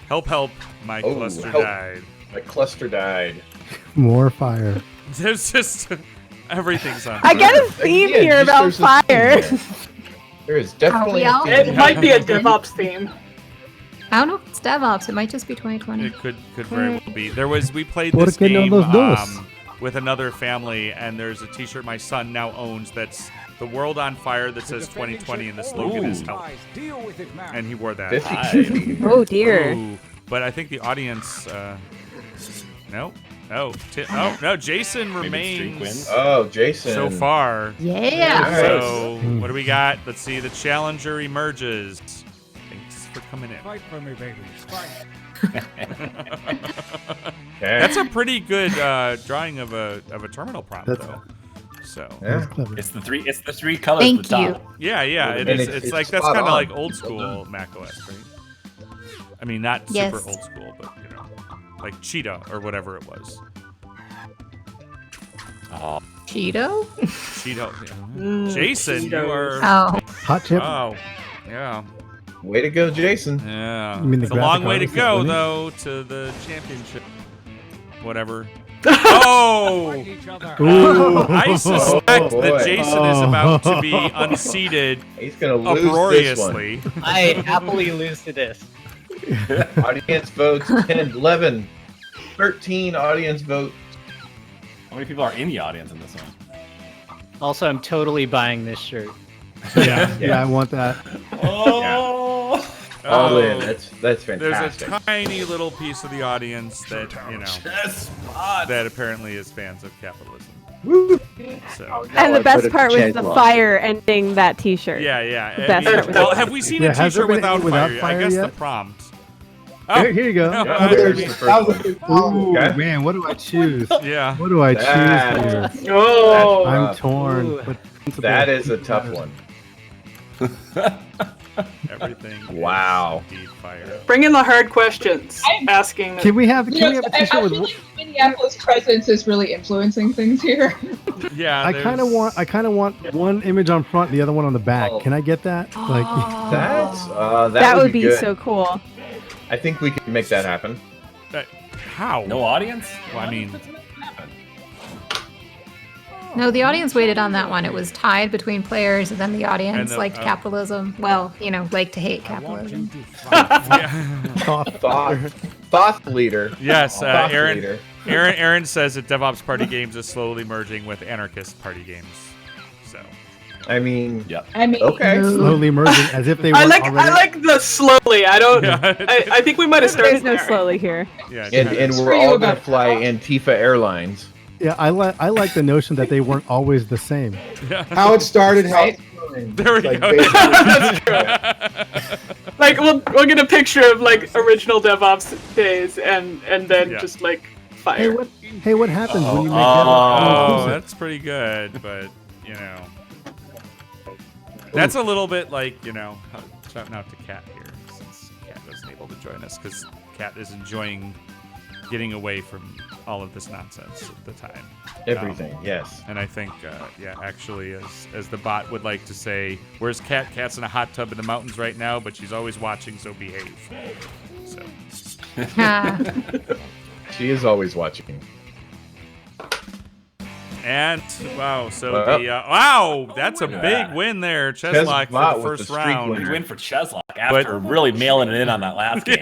[SPEAKER 1] Help, help, my
[SPEAKER 2] Oh,
[SPEAKER 1] cluster
[SPEAKER 2] help.
[SPEAKER 1] died.
[SPEAKER 2] My cluster died.
[SPEAKER 4] More fire.
[SPEAKER 1] There's just everything's on
[SPEAKER 7] I
[SPEAKER 1] fire.
[SPEAKER 7] got a theme
[SPEAKER 2] Yeah,
[SPEAKER 7] here
[SPEAKER 2] just
[SPEAKER 7] about
[SPEAKER 2] there's a theme
[SPEAKER 7] fire.
[SPEAKER 2] there. There is definitely
[SPEAKER 11] Are we
[SPEAKER 2] a
[SPEAKER 11] all-
[SPEAKER 2] theme.
[SPEAKER 9] It might be a DevOps theme.
[SPEAKER 11] I don't know if it's DevOps. It might just be 2020.
[SPEAKER 1] It could very well be. We played
[SPEAKER 4] ¿Por
[SPEAKER 1] this
[SPEAKER 4] qué no
[SPEAKER 1] game
[SPEAKER 4] los dos?
[SPEAKER 1] with another family, and there's a T-shirt my son now owns that's the world on fire that says 2020, and the slogan is help. And he wore that.
[SPEAKER 2] 50-50.
[SPEAKER 7] Oh dear.
[SPEAKER 1] Ooh, but I think the audience. No. Oh no! Jason remains.
[SPEAKER 2] Oh, Jason.
[SPEAKER 1] So far.
[SPEAKER 11] Yeah.
[SPEAKER 1] So what do we got? Let's see. The challenger emerges. Thanks for coming in.
[SPEAKER 15] Fight for me, babies. Fight.
[SPEAKER 1] That's a pretty good drawing of a terminal prompt, though. So
[SPEAKER 10] it's the three colors
[SPEAKER 11] Thank
[SPEAKER 10] at the top.
[SPEAKER 11] you.
[SPEAKER 1] yeah,
[SPEAKER 2] And
[SPEAKER 1] it's like that's
[SPEAKER 2] spot
[SPEAKER 1] kind of
[SPEAKER 2] on.
[SPEAKER 1] like old school macOS, right? I mean, not
[SPEAKER 11] Yes.
[SPEAKER 1] super old school, but like Cheetah or whatever it was.
[SPEAKER 10] Oh,
[SPEAKER 11] Cheeto?
[SPEAKER 1] Cheeto. Yeah. Jason, you are.
[SPEAKER 11] Oh.
[SPEAKER 4] Hot chip.
[SPEAKER 1] Oh, yeah.
[SPEAKER 2] Way to go, Jason.
[SPEAKER 1] Yeah.
[SPEAKER 4] You mean the
[SPEAKER 1] It's a long
[SPEAKER 4] graphic
[SPEAKER 1] way to
[SPEAKER 4] artist is
[SPEAKER 1] go,
[SPEAKER 4] winning?
[SPEAKER 1] though, to the championship. Whatever. Oh! I suspect that
[SPEAKER 2] boy.
[SPEAKER 1] Jason is about to be unseated
[SPEAKER 2] He's gonna lose this one.
[SPEAKER 1] uproariously.
[SPEAKER 8] I happily lose to this.
[SPEAKER 2] Audience votes 10, 11, 13 audience votes.
[SPEAKER 10] how many people are in the audience in this one?
[SPEAKER 8] Also, I'm totally buying this shirt.
[SPEAKER 4] Yeah, I want that.
[SPEAKER 10] Oh,
[SPEAKER 2] All in. That's
[SPEAKER 1] There's
[SPEAKER 2] fantastic.
[SPEAKER 1] a tiny little piece of the audience that, that apparently is fans of capitalism. So,
[SPEAKER 7] And the
[SPEAKER 6] I put
[SPEAKER 7] best
[SPEAKER 6] it
[SPEAKER 7] part
[SPEAKER 6] to
[SPEAKER 7] was the
[SPEAKER 6] Cheslock.
[SPEAKER 7] fire ending that T-shirt.
[SPEAKER 1] yeah.
[SPEAKER 7] The best part was
[SPEAKER 1] Well,
[SPEAKER 7] that.
[SPEAKER 1] have we seen
[SPEAKER 4] Yeah,
[SPEAKER 1] a
[SPEAKER 4] has there
[SPEAKER 1] T-shirt
[SPEAKER 4] been any
[SPEAKER 1] without
[SPEAKER 4] without
[SPEAKER 1] fire? I
[SPEAKER 4] fire
[SPEAKER 1] guess
[SPEAKER 4] yet?
[SPEAKER 1] the prompt. Oh,
[SPEAKER 4] Here you go.
[SPEAKER 1] no,
[SPEAKER 2] There's the first one.
[SPEAKER 4] Ooh,
[SPEAKER 2] Okay.
[SPEAKER 4] man, what do I choose?
[SPEAKER 1] yeah.
[SPEAKER 4] What do I choose
[SPEAKER 2] That-
[SPEAKER 4] here?
[SPEAKER 9] Oh,
[SPEAKER 2] That's
[SPEAKER 4] I'm
[SPEAKER 2] rough.
[SPEAKER 4] torn.
[SPEAKER 8] Ooh.
[SPEAKER 4] But
[SPEAKER 2] That is a tough one.
[SPEAKER 1] Everything.
[SPEAKER 2] Wow.
[SPEAKER 1] Is indeed fire.
[SPEAKER 9] bring in the hard questions. Asking.
[SPEAKER 4] Can we have a
[SPEAKER 5] You know,
[SPEAKER 4] T-shirt
[SPEAKER 5] I
[SPEAKER 4] with?
[SPEAKER 5] feel like Minneapolis presence is really influencing things here.
[SPEAKER 1] Yeah.
[SPEAKER 4] I kind of want one image on front, the other one on the back.
[SPEAKER 14] Oh.
[SPEAKER 4] Can I get that? Like,
[SPEAKER 2] That
[SPEAKER 7] would be
[SPEAKER 2] good.
[SPEAKER 7] so cool.
[SPEAKER 2] I think we can make that happen.
[SPEAKER 1] How?
[SPEAKER 10] no audience?
[SPEAKER 1] Well, I mean,
[SPEAKER 11] No, the audience waited on that one. It was tied between players, and then the audience
[SPEAKER 1] And the-
[SPEAKER 11] liked capitalism. Well, liked to hate capitalism.
[SPEAKER 2] Thought leader.
[SPEAKER 1] yes.
[SPEAKER 2] Thought
[SPEAKER 1] Aaron.
[SPEAKER 2] leader.
[SPEAKER 1] Aaron says that DevOps Party Games is slowly merging with anarchist party games. So.
[SPEAKER 2] I mean,
[SPEAKER 5] I mean,
[SPEAKER 2] okay.
[SPEAKER 4] slowly merging as if they were
[SPEAKER 9] I like
[SPEAKER 4] already.
[SPEAKER 9] the slowly. I don't.
[SPEAKER 1] Yeah.
[SPEAKER 9] I think we might have started
[SPEAKER 7] There's no
[SPEAKER 9] there.
[SPEAKER 7] slowly here.
[SPEAKER 1] Yeah.
[SPEAKER 2] And we're
[SPEAKER 5] Screw you
[SPEAKER 2] all gonna
[SPEAKER 5] about
[SPEAKER 2] fly Antifa Airlines.
[SPEAKER 4] Yeah, I like the notion that they weren't always the same.
[SPEAKER 3] How it started, how it's going.
[SPEAKER 1] There we
[SPEAKER 3] Like,
[SPEAKER 1] go.
[SPEAKER 3] basically-
[SPEAKER 9] That's true. Like we'll get a picture of like original DevOps days, and then
[SPEAKER 1] Yeah.
[SPEAKER 9] just like
[SPEAKER 4] Hey,
[SPEAKER 9] fire.
[SPEAKER 4] what happens when you make
[SPEAKER 1] Oh,
[SPEAKER 4] that?
[SPEAKER 1] that's pretty good, but that's a little bit like shouting out to Kat here since Kat wasn't able to join us because Kat is enjoying getting away from all of this nonsense at the time.
[SPEAKER 2] Everything, yes.
[SPEAKER 1] And I think, actually, as the bot would like to say, where's Kat? Kat's in a hot tub in the mountains right now, but she's always watching, so behave. So.
[SPEAKER 2] She is always watching.
[SPEAKER 1] And wow, so
[SPEAKER 2] Well,
[SPEAKER 1] that's a
[SPEAKER 10] Look at
[SPEAKER 1] big
[SPEAKER 10] that.
[SPEAKER 1] win there, Cheslock
[SPEAKER 2] Cheslock
[SPEAKER 1] for the
[SPEAKER 2] with
[SPEAKER 1] first
[SPEAKER 2] the streak
[SPEAKER 1] round.
[SPEAKER 2] winner.
[SPEAKER 10] Big win for Cheslock after really mailing it in on that last game.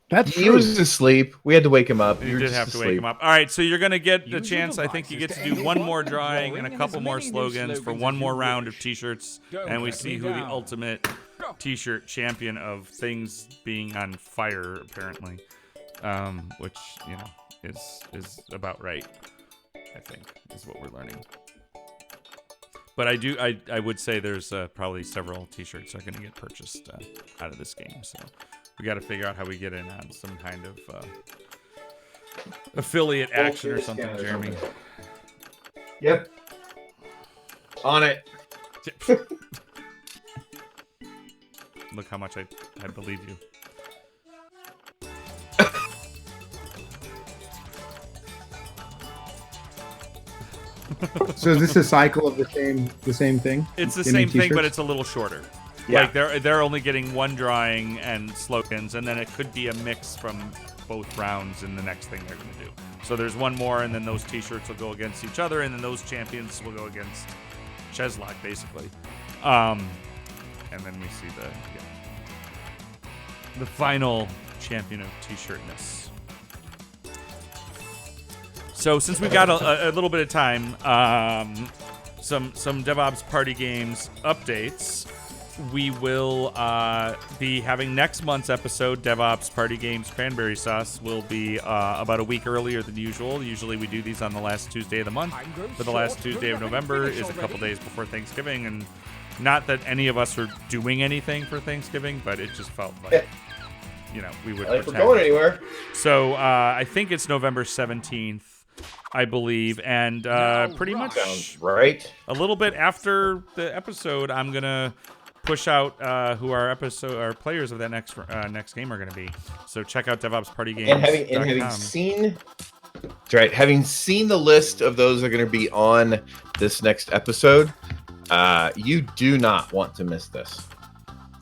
[SPEAKER 4] That's
[SPEAKER 2] He was asleep. We had to wake him up.
[SPEAKER 1] You did have to wake him up. All right, so you're going to get the chance. I think you get to do one more drawing and a couple more slogans for one more round of T-shirts, and we see who the ultimate T-shirt champion of things being on fire, apparently, which is about right. I think is what we're learning. But I would say there's probably several T-shirts that are going to get purchased out of this game. So we got to figure out how we get in on some kind of affiliate action or something, Jeremy.
[SPEAKER 2] Yep. On it.
[SPEAKER 1] Look how much I believe you.
[SPEAKER 3] So is this a cycle of the same thing?
[SPEAKER 1] It's the
[SPEAKER 3] Getting
[SPEAKER 1] same thing, but
[SPEAKER 3] t-shirts?
[SPEAKER 1] it's a little shorter.
[SPEAKER 2] Yeah.
[SPEAKER 1] Like they're only getting one drawing and slogans, and then it could be a mix from both rounds in the next thing they're going to do. So there's one more, and then those T-shirts will go against each other, and then those champions will go against Cheslock, basically. And then we see the final champion of t-shirtness. So since we've got a little bit of time, some DevOps Party Games updates. We will be having next month's episode, DevOps Party Games Cranberry Sauce, will be about a week earlier than usual. Usually we do these on the last Tuesday of the month, but the last Tuesday of November is a couple days before Thanksgiving, and not that any of us are doing anything for Thanksgiving, but it just felt like, we would
[SPEAKER 2] If we're going anywhere.
[SPEAKER 1] So I think it's November 17th. I believe, and pretty much
[SPEAKER 2] sounds right.
[SPEAKER 1] A little bit after the episode, I'm gonna push out who our players of that next game are gonna be. So check out DevOps Party Games.
[SPEAKER 2] And having seen the list of those that are going to be on this next episode, you do not want to miss this.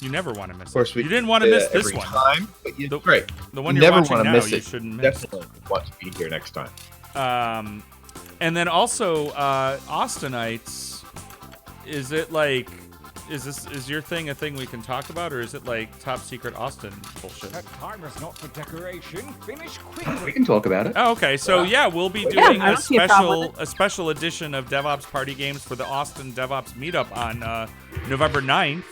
[SPEAKER 1] You never want to miss.
[SPEAKER 2] Of course,
[SPEAKER 1] you didn't want to miss this one.
[SPEAKER 2] Time, but
[SPEAKER 1] the one
[SPEAKER 2] you
[SPEAKER 1] you're
[SPEAKER 2] never
[SPEAKER 1] watching
[SPEAKER 2] want to
[SPEAKER 1] now,
[SPEAKER 2] miss
[SPEAKER 1] you
[SPEAKER 2] it.
[SPEAKER 1] shouldn't miss.
[SPEAKER 2] Definitely want to be here next time.
[SPEAKER 1] And then also Austinites. Is it like? Is your thing a thing we can talk about, or is it like top secret Austin bullshit?
[SPEAKER 15] That time is not for decoration. Finish quickly.
[SPEAKER 6] We can talk about it.
[SPEAKER 1] Oh, okay, so we'll be doing a special edition of DevOps Party Games for the Austin DevOps meetup on November 9th.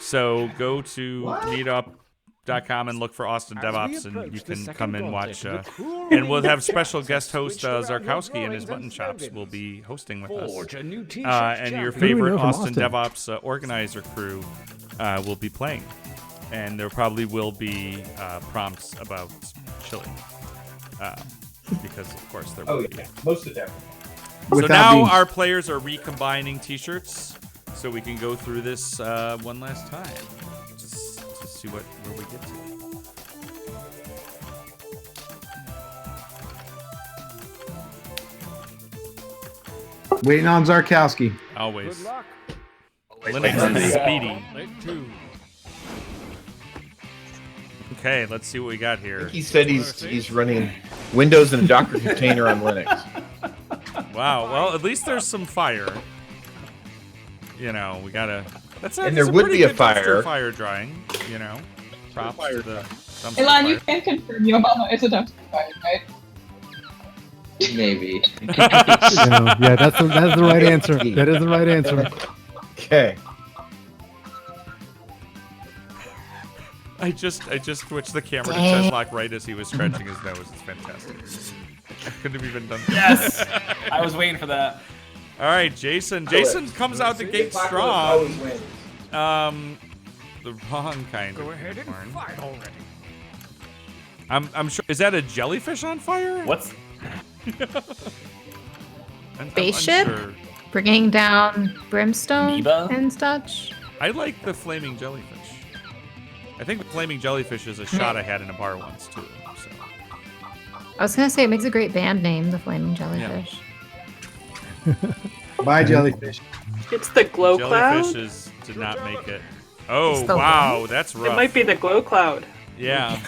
[SPEAKER 1] So go to meetup.com and look for Austin DevOps, and you can come and watch. And we'll have special guest host Czarkowski and his Mutton Chops will be hosting with us. And your favorite Austin DevOps organizer crew will be playing. And there probably will be prompts about chili. Because, of course, there will be.
[SPEAKER 2] Most of them.
[SPEAKER 1] So now our players are recombining t-shirts, so we can go through this one last time. Just to see where we get to.
[SPEAKER 3] Waiting on Czarkowski.
[SPEAKER 1] Always. Linux is speedy. Okay, let's see what we got here.
[SPEAKER 2] He said he's running Windows in a Docker container on Linux.
[SPEAKER 1] Wow. Well, at least there's some fire. We gotta.
[SPEAKER 2] And there would be a fire.
[SPEAKER 1] Fire drying. Props to the dumpster
[SPEAKER 5] Elon,
[SPEAKER 1] fire.
[SPEAKER 5] you can confirm Yohama is a dumpster fire, right?
[SPEAKER 14] Maybe.
[SPEAKER 4] Yeah, that's the right answer. That is the right answer.
[SPEAKER 2] Okay.
[SPEAKER 1] I just switched the camera to Cheslock right as he was scratching his nose. It's fantastic. I couldn't have even done that.
[SPEAKER 10] Yes! I was waiting for that.
[SPEAKER 1] All right, Jason. Jason comes out the gate strong. The wrong kind
[SPEAKER 15] Go
[SPEAKER 1] of
[SPEAKER 15] ahead and
[SPEAKER 1] corn.
[SPEAKER 15] fight already.
[SPEAKER 1] I'm sure. Is that a jellyfish on fire?
[SPEAKER 10] What's
[SPEAKER 11] Spaceship?
[SPEAKER 1] unsure.
[SPEAKER 11] Bringing down brimstone
[SPEAKER 10] Amoeba?
[SPEAKER 11] and such.
[SPEAKER 1] I like the flaming jellyfish. I think the flaming jellyfish is a shot I had in a bar once too. So.
[SPEAKER 11] I was gonna say it makes a great band name, the Flaming Jellyfish.
[SPEAKER 3] Bye, jellyfish.
[SPEAKER 9] It's the glow cloud.
[SPEAKER 1] Jellyfishes did not make it. Oh,
[SPEAKER 11] It's the
[SPEAKER 1] wow, that's rough.
[SPEAKER 9] It might be the glow cloud.
[SPEAKER 1] Yeah.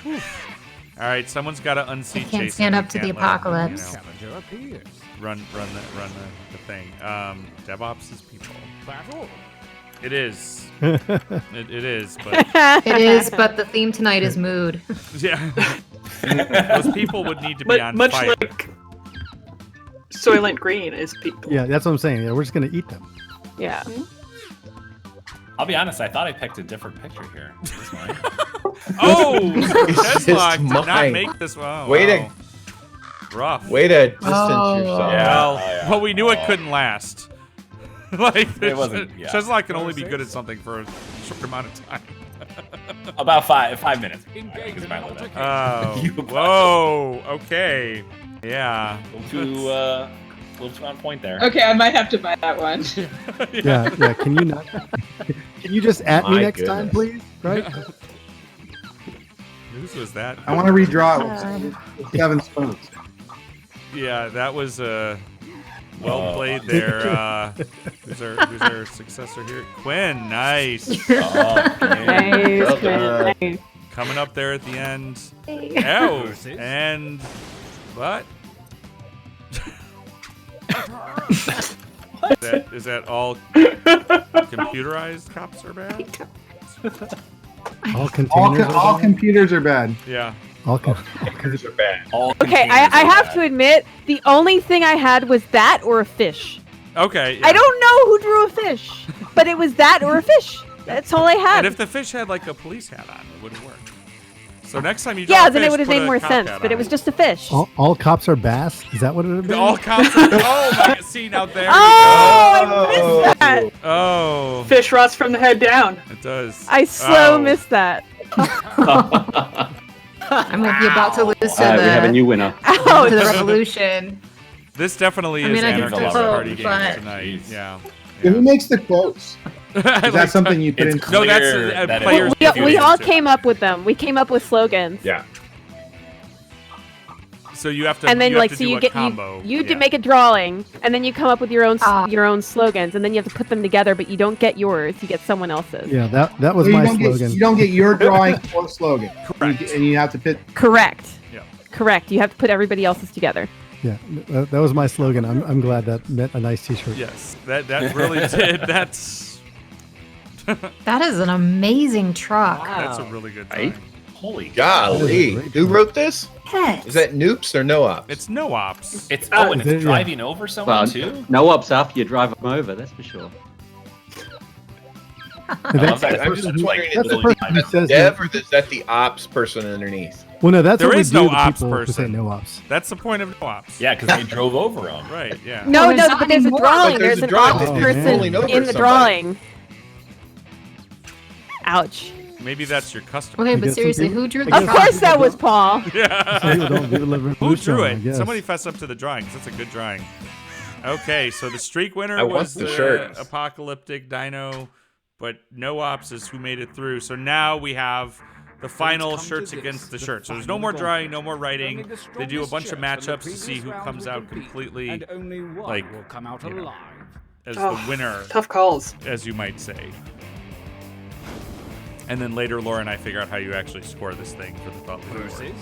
[SPEAKER 1] All right, someone's got to unseat Jason.
[SPEAKER 11] Can't stand up
[SPEAKER 1] We
[SPEAKER 11] to the
[SPEAKER 1] can't let him,
[SPEAKER 11] apocalypse.
[SPEAKER 15] Challenger appears.
[SPEAKER 1] run the thing. DevOps is people.
[SPEAKER 15] Battle.
[SPEAKER 1] It is. it is, but
[SPEAKER 11] It is, but the theme tonight is mood.
[SPEAKER 1] yeah. Those people would need to be on
[SPEAKER 9] Much
[SPEAKER 1] fire.
[SPEAKER 9] like Soylent Green is people.
[SPEAKER 4] Yeah, that's what I'm saying. Yeah, we're just gonna eat them.
[SPEAKER 7] Yeah.
[SPEAKER 10] I'll be honest, I thought I picked a different picture here. This one.
[SPEAKER 1] Oh,
[SPEAKER 2] It's
[SPEAKER 1] Cheslock did not
[SPEAKER 2] mine.
[SPEAKER 1] make this one.
[SPEAKER 2] Way to-
[SPEAKER 1] Wow. Rough.
[SPEAKER 2] Way to distance
[SPEAKER 11] Oh.
[SPEAKER 2] yourself.
[SPEAKER 10] Yeah.
[SPEAKER 1] Well, we knew it couldn't last. Like,
[SPEAKER 10] It wasn't- yeah.
[SPEAKER 1] Cheslock can only be good at something for a short amount of time.
[SPEAKER 10] About 5 minutes.
[SPEAKER 15] Engage
[SPEAKER 10] Is
[SPEAKER 15] in
[SPEAKER 10] my limit.
[SPEAKER 15] altercation.
[SPEAKER 10] You
[SPEAKER 1] Whoa. Okay. Yeah.
[SPEAKER 10] A little too on point there.
[SPEAKER 5] Okay, I might have to buy that one.
[SPEAKER 4] Yeah, yeah. Can you not? Can you just at me
[SPEAKER 2] My
[SPEAKER 4] next time, please? Right?
[SPEAKER 1] Whose was that?
[SPEAKER 3] I want to redraw it with 7 spoons.
[SPEAKER 1] Yeah, that was well played there. Who's our successor here? Quinn, nice.
[SPEAKER 7] Nice.
[SPEAKER 2] Well done.
[SPEAKER 7] Nice.
[SPEAKER 1] Coming up there at the end. Oh, and what? Is that all computerized? Cops are bad.
[SPEAKER 4] All containers.
[SPEAKER 3] All computers are bad.
[SPEAKER 1] Yeah.
[SPEAKER 4] All
[SPEAKER 2] computers are bad.
[SPEAKER 7] Okay, I have to admit, the only thing I had was that or a fish.
[SPEAKER 1] Okay. Yeah.
[SPEAKER 7] I don't know who drew a fish, but it was that or a fish. That's all I had.
[SPEAKER 1] And if the fish had like a police hat on, it wouldn't work. So next time you draw a
[SPEAKER 7] then
[SPEAKER 1] fish,
[SPEAKER 7] it would have
[SPEAKER 1] put
[SPEAKER 7] made
[SPEAKER 1] a
[SPEAKER 7] more
[SPEAKER 1] cop
[SPEAKER 7] sense,
[SPEAKER 1] hat
[SPEAKER 7] but
[SPEAKER 1] on
[SPEAKER 7] it was just a fish.
[SPEAKER 4] All cops are bass. Is that what it would have been?
[SPEAKER 1] All cops are. Oh my! See now there.
[SPEAKER 7] I missed that.
[SPEAKER 1] Oh.
[SPEAKER 9] Fish rots from the head down.
[SPEAKER 1] It does.
[SPEAKER 7] I missed that.
[SPEAKER 11] I might be about to lose to
[SPEAKER 6] We have a new winner.
[SPEAKER 11] to the revolution.
[SPEAKER 1] This definitely
[SPEAKER 11] I
[SPEAKER 1] is
[SPEAKER 11] mean, I can
[SPEAKER 1] Anarchist
[SPEAKER 11] still
[SPEAKER 1] Party
[SPEAKER 11] vote,
[SPEAKER 1] Games
[SPEAKER 11] but-
[SPEAKER 1] tonight. Yeah.
[SPEAKER 3] Who makes the quotes? Is that something you put in?
[SPEAKER 1] No, that's players.
[SPEAKER 7] We all came up with them. We came up with slogans.
[SPEAKER 2] Yeah.
[SPEAKER 1] So you have to.
[SPEAKER 7] And then
[SPEAKER 1] you have
[SPEAKER 7] like
[SPEAKER 1] to
[SPEAKER 7] so
[SPEAKER 1] do
[SPEAKER 7] you
[SPEAKER 1] a
[SPEAKER 7] get
[SPEAKER 1] combo.
[SPEAKER 7] you to make a drawing, and then you come up with your own slogans, and then you have to put them together. But you don't get yours; you get someone else's.
[SPEAKER 4] Yeah, that was
[SPEAKER 3] Well,
[SPEAKER 4] my
[SPEAKER 3] you don't
[SPEAKER 4] slogan.
[SPEAKER 3] you don't get your drawing or slogan. Correct. And you have to put.
[SPEAKER 7] Correct.
[SPEAKER 1] Yeah.
[SPEAKER 7] Correct. You have to put everybody else's together.
[SPEAKER 4] Yeah, that was my slogan. I'm glad that meant a nice T-shirt.
[SPEAKER 1] Yes, that really did. That's
[SPEAKER 11] That is an amazing truck.
[SPEAKER 1] that's a really good drawing.
[SPEAKER 10] Holy
[SPEAKER 2] Golly. Who wrote this?
[SPEAKER 11] Yes.
[SPEAKER 2] Is that Noops or No Ops?
[SPEAKER 1] It's no ops.
[SPEAKER 10] It's
[SPEAKER 4] Is
[SPEAKER 10] and
[SPEAKER 4] it?
[SPEAKER 10] it's
[SPEAKER 4] Yeah.
[SPEAKER 10] driving over someone
[SPEAKER 6] Well,
[SPEAKER 10] too.
[SPEAKER 6] no ops after you drive them over, that's for sure.
[SPEAKER 10] I love that.
[SPEAKER 2] I'm just wondering,
[SPEAKER 4] That's
[SPEAKER 2] is
[SPEAKER 4] the person who says
[SPEAKER 2] Dev
[SPEAKER 4] that.
[SPEAKER 2] or is that the ops person underneath?
[SPEAKER 4] Well, no, that's
[SPEAKER 1] There
[SPEAKER 4] what we
[SPEAKER 1] is
[SPEAKER 4] do
[SPEAKER 1] no
[SPEAKER 4] to
[SPEAKER 1] ops
[SPEAKER 4] people who say
[SPEAKER 1] person.
[SPEAKER 4] no ops.
[SPEAKER 1] That's the point of no ops.
[SPEAKER 10] Yeah, because they drove over them.
[SPEAKER 1] Right. Yeah.
[SPEAKER 7] No,
[SPEAKER 11] there's
[SPEAKER 7] no,
[SPEAKER 11] not
[SPEAKER 7] but there's a
[SPEAKER 11] anymore.
[SPEAKER 7] drawing.
[SPEAKER 2] But there's
[SPEAKER 7] There's
[SPEAKER 2] a
[SPEAKER 7] an
[SPEAKER 2] drawing.
[SPEAKER 7] ops
[SPEAKER 4] It's
[SPEAKER 7] person
[SPEAKER 2] rolling over
[SPEAKER 7] in the
[SPEAKER 2] somebody.
[SPEAKER 7] drawing. Ouch.
[SPEAKER 1] Maybe that's your customer.
[SPEAKER 11] Okay,
[SPEAKER 4] I
[SPEAKER 11] but
[SPEAKER 4] guess some
[SPEAKER 11] seriously,
[SPEAKER 4] people-
[SPEAKER 11] who drew
[SPEAKER 4] I
[SPEAKER 11] the
[SPEAKER 4] guess
[SPEAKER 7] Of
[SPEAKER 11] truck?
[SPEAKER 7] course, that was Paul.
[SPEAKER 4] Some people don't do the
[SPEAKER 1] Who
[SPEAKER 4] revolution,
[SPEAKER 1] drew
[SPEAKER 4] I
[SPEAKER 1] it?
[SPEAKER 4] guess.
[SPEAKER 1] Somebody fess up to the drawing, 'cause that's a good drawing. Okay, so the streak winner
[SPEAKER 2] I want
[SPEAKER 1] was
[SPEAKER 2] the
[SPEAKER 1] the
[SPEAKER 2] shirt.
[SPEAKER 1] apocalyptic dino, but no ops is who made it through. So now we have the final shirts against the shirts. So there's no more drawing, no more writing. They do a bunch of matchups to see who comes out completely, like,
[SPEAKER 15] will come out
[SPEAKER 1] you know,
[SPEAKER 15] alive.
[SPEAKER 1] as
[SPEAKER 9] Oh,
[SPEAKER 1] the winner,
[SPEAKER 9] Tough calls.
[SPEAKER 1] as you might say. And then later, Laura and I figure out how you actually score this thing for the thought leaderboard.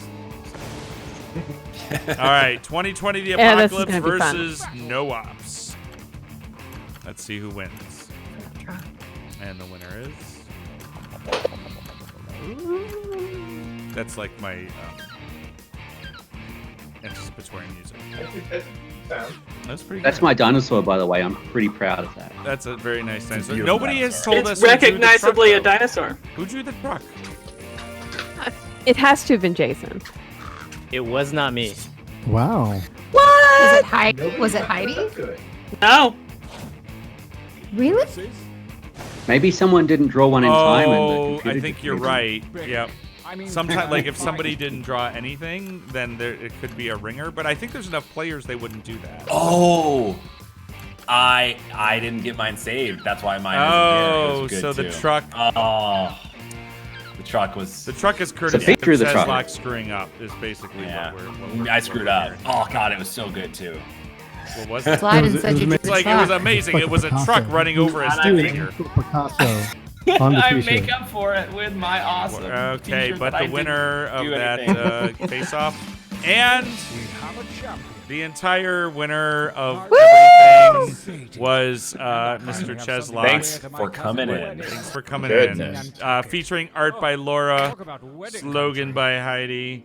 [SPEAKER 1] All right, 2020 The
[SPEAKER 7] Yeah, this is
[SPEAKER 1] Apocalypse
[SPEAKER 7] gonna be fun.
[SPEAKER 1] versus No Ops. Let's see who wins. And the winner is. That's like my anticipatory music. That's pretty.
[SPEAKER 6] That's
[SPEAKER 1] good.
[SPEAKER 6] my dinosaur, by the way. I'm pretty proud of that.
[SPEAKER 1] That's a very nice dinosaur.
[SPEAKER 10] beautiful
[SPEAKER 1] Nobody has
[SPEAKER 10] dinosaur.
[SPEAKER 1] told
[SPEAKER 9] It's
[SPEAKER 1] us. who drew the truck,
[SPEAKER 9] recognizably a
[SPEAKER 1] though.
[SPEAKER 9] dinosaur.
[SPEAKER 1] Who drew the truck?
[SPEAKER 7] It has to have been Jason.
[SPEAKER 8] It was not me.
[SPEAKER 4] Wow.
[SPEAKER 11] Was it Heidi? Was it Heidi?
[SPEAKER 9] No.
[SPEAKER 11] Really?
[SPEAKER 6] Maybe someone didn't draw one in time. And the
[SPEAKER 1] Oh,
[SPEAKER 6] computer
[SPEAKER 1] I think
[SPEAKER 6] just
[SPEAKER 1] you're
[SPEAKER 6] did it.
[SPEAKER 1] right. Yep.
[SPEAKER 15] I mean,
[SPEAKER 1] Sometimes, like if somebody didn't draw anything, then it could be a ringer. But I think there's enough players they wouldn't do that.
[SPEAKER 10] Oh, I didn't get mine saved. That's why mine isn't here. It
[SPEAKER 1] Oh,
[SPEAKER 10] was good
[SPEAKER 1] so the
[SPEAKER 10] too.
[SPEAKER 1] truck.
[SPEAKER 10] Oh, the truck was.
[SPEAKER 1] The truck is
[SPEAKER 6] So
[SPEAKER 1] courtesy
[SPEAKER 6] Pete
[SPEAKER 1] of
[SPEAKER 6] drew the truck.
[SPEAKER 1] Czarkowski screwing up. Is basically
[SPEAKER 10] Yeah,
[SPEAKER 1] what we're
[SPEAKER 10] I screwed
[SPEAKER 1] we're
[SPEAKER 10] up.
[SPEAKER 1] hearing.
[SPEAKER 10] Oh god, it was so good too.
[SPEAKER 1] What was it?
[SPEAKER 11] Slide
[SPEAKER 4] It was-
[SPEAKER 11] and said
[SPEAKER 4] it was
[SPEAKER 11] you drew
[SPEAKER 1] It's
[SPEAKER 11] the
[SPEAKER 1] like it was
[SPEAKER 11] truck.
[SPEAKER 1] amazing. It was a
[SPEAKER 4] Picasso.
[SPEAKER 1] truck running over a
[SPEAKER 10] Dude,
[SPEAKER 1] figure.
[SPEAKER 4] Picasso on the
[SPEAKER 10] I
[SPEAKER 4] t-shirt.
[SPEAKER 10] make up for it with my awesome.
[SPEAKER 1] Okay,
[SPEAKER 10] t-shirt
[SPEAKER 1] but
[SPEAKER 10] that I
[SPEAKER 1] the winner
[SPEAKER 10] didn't
[SPEAKER 1] of
[SPEAKER 10] do
[SPEAKER 1] that
[SPEAKER 10] anything.
[SPEAKER 1] face-off and
[SPEAKER 15] we have a champion.
[SPEAKER 1] the entire winner of everything was Mr. Cheslock.
[SPEAKER 10] Thanks for coming in.
[SPEAKER 1] Thanks for coming
[SPEAKER 2] Goodness.
[SPEAKER 1] in. Featuring art by Laura,
[SPEAKER 15] Talk about wedding
[SPEAKER 1] slogan by Heidi.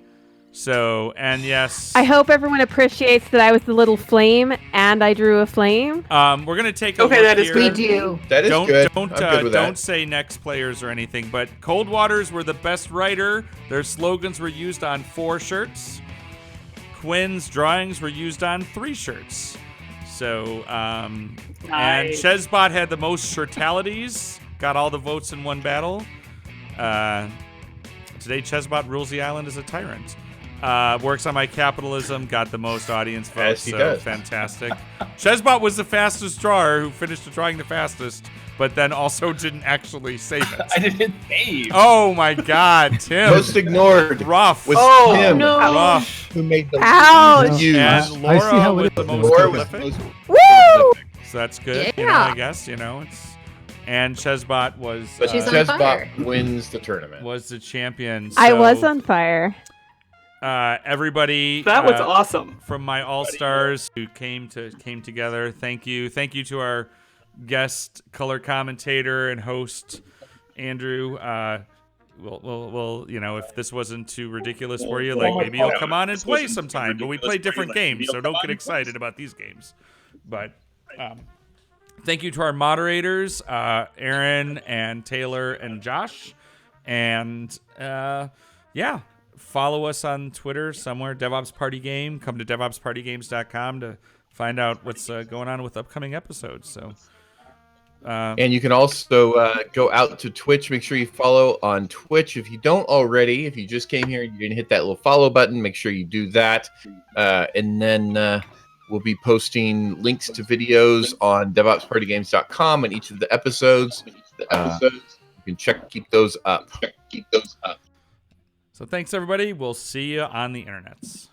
[SPEAKER 1] So, and yes,
[SPEAKER 7] I hope everyone appreciates that I was the little flame and I drew a flame.
[SPEAKER 1] we're gonna take a
[SPEAKER 9] Okay,
[SPEAKER 1] look
[SPEAKER 9] that is
[SPEAKER 1] here.
[SPEAKER 11] We do.
[SPEAKER 2] That is
[SPEAKER 1] don't
[SPEAKER 2] good.
[SPEAKER 1] don't
[SPEAKER 2] I'm good with
[SPEAKER 1] don't
[SPEAKER 2] that.
[SPEAKER 1] say next players or anything, but Coldwaters were the best writer. Their slogans were used on 4 shirts. Quinn's drawings were used on 3 shirts. So and
[SPEAKER 9] Nice.
[SPEAKER 1] Chesbot had the most shirtalities, got all the votes in one battle. Today Chesbot rules the island as a tyrant. Works on my capitalism, got the most audience votes.
[SPEAKER 2] Yes, he
[SPEAKER 1] so
[SPEAKER 2] does.
[SPEAKER 1] fantastic. Chesbot was the fastest drawer who finished the drawing the fastest, but then also didn't actually save it.
[SPEAKER 10] I didn't save.
[SPEAKER 1] Oh my God, Tim!
[SPEAKER 2] Most ignored
[SPEAKER 1] rough.
[SPEAKER 2] was
[SPEAKER 9] Oh,
[SPEAKER 2] Tim,
[SPEAKER 9] no.
[SPEAKER 1] Rough.
[SPEAKER 2] who made the
[SPEAKER 7] Ouch.
[SPEAKER 2] least use.
[SPEAKER 1] And
[SPEAKER 4] I see
[SPEAKER 1] Laura
[SPEAKER 4] how it
[SPEAKER 1] was
[SPEAKER 4] is.
[SPEAKER 1] the most
[SPEAKER 2] Laura was
[SPEAKER 1] prolific.
[SPEAKER 2] most
[SPEAKER 7] Woo!
[SPEAKER 1] So that's good.
[SPEAKER 11] Yeah.
[SPEAKER 1] I guess it's. And Chesbot was
[SPEAKER 2] But
[SPEAKER 11] She's on
[SPEAKER 2] Chesbot
[SPEAKER 11] fire.
[SPEAKER 2] wins the tournament.
[SPEAKER 1] was the champion.
[SPEAKER 7] I
[SPEAKER 1] So,
[SPEAKER 7] was on fire.
[SPEAKER 1] everybody.
[SPEAKER 9] That was awesome.
[SPEAKER 1] From my all stars who came together. Thank you to our guest color commentator and host Andrew. we'll if this wasn't too ridiculous for you, like maybe you'll come on and play sometime. But we play different games, so don't get excited about these games. But thank you to our moderators, Aaron and Taylor and Josh, and follow us on Twitter somewhere, DevOps Party Game. Come to DevOpsPartyGames.com to find out what's going on with upcoming episodes. So.
[SPEAKER 2] And you can also go out to Twitch. Make sure you follow on Twitch. If you don't already, if you just came here and you didn't hit that little follow button, make sure you do that. And then we'll be posting links to videos on DevOpsPartyGames.com and each of the episodes. You can keep those up.
[SPEAKER 1] So thanks, everybody. We'll see you on the internets.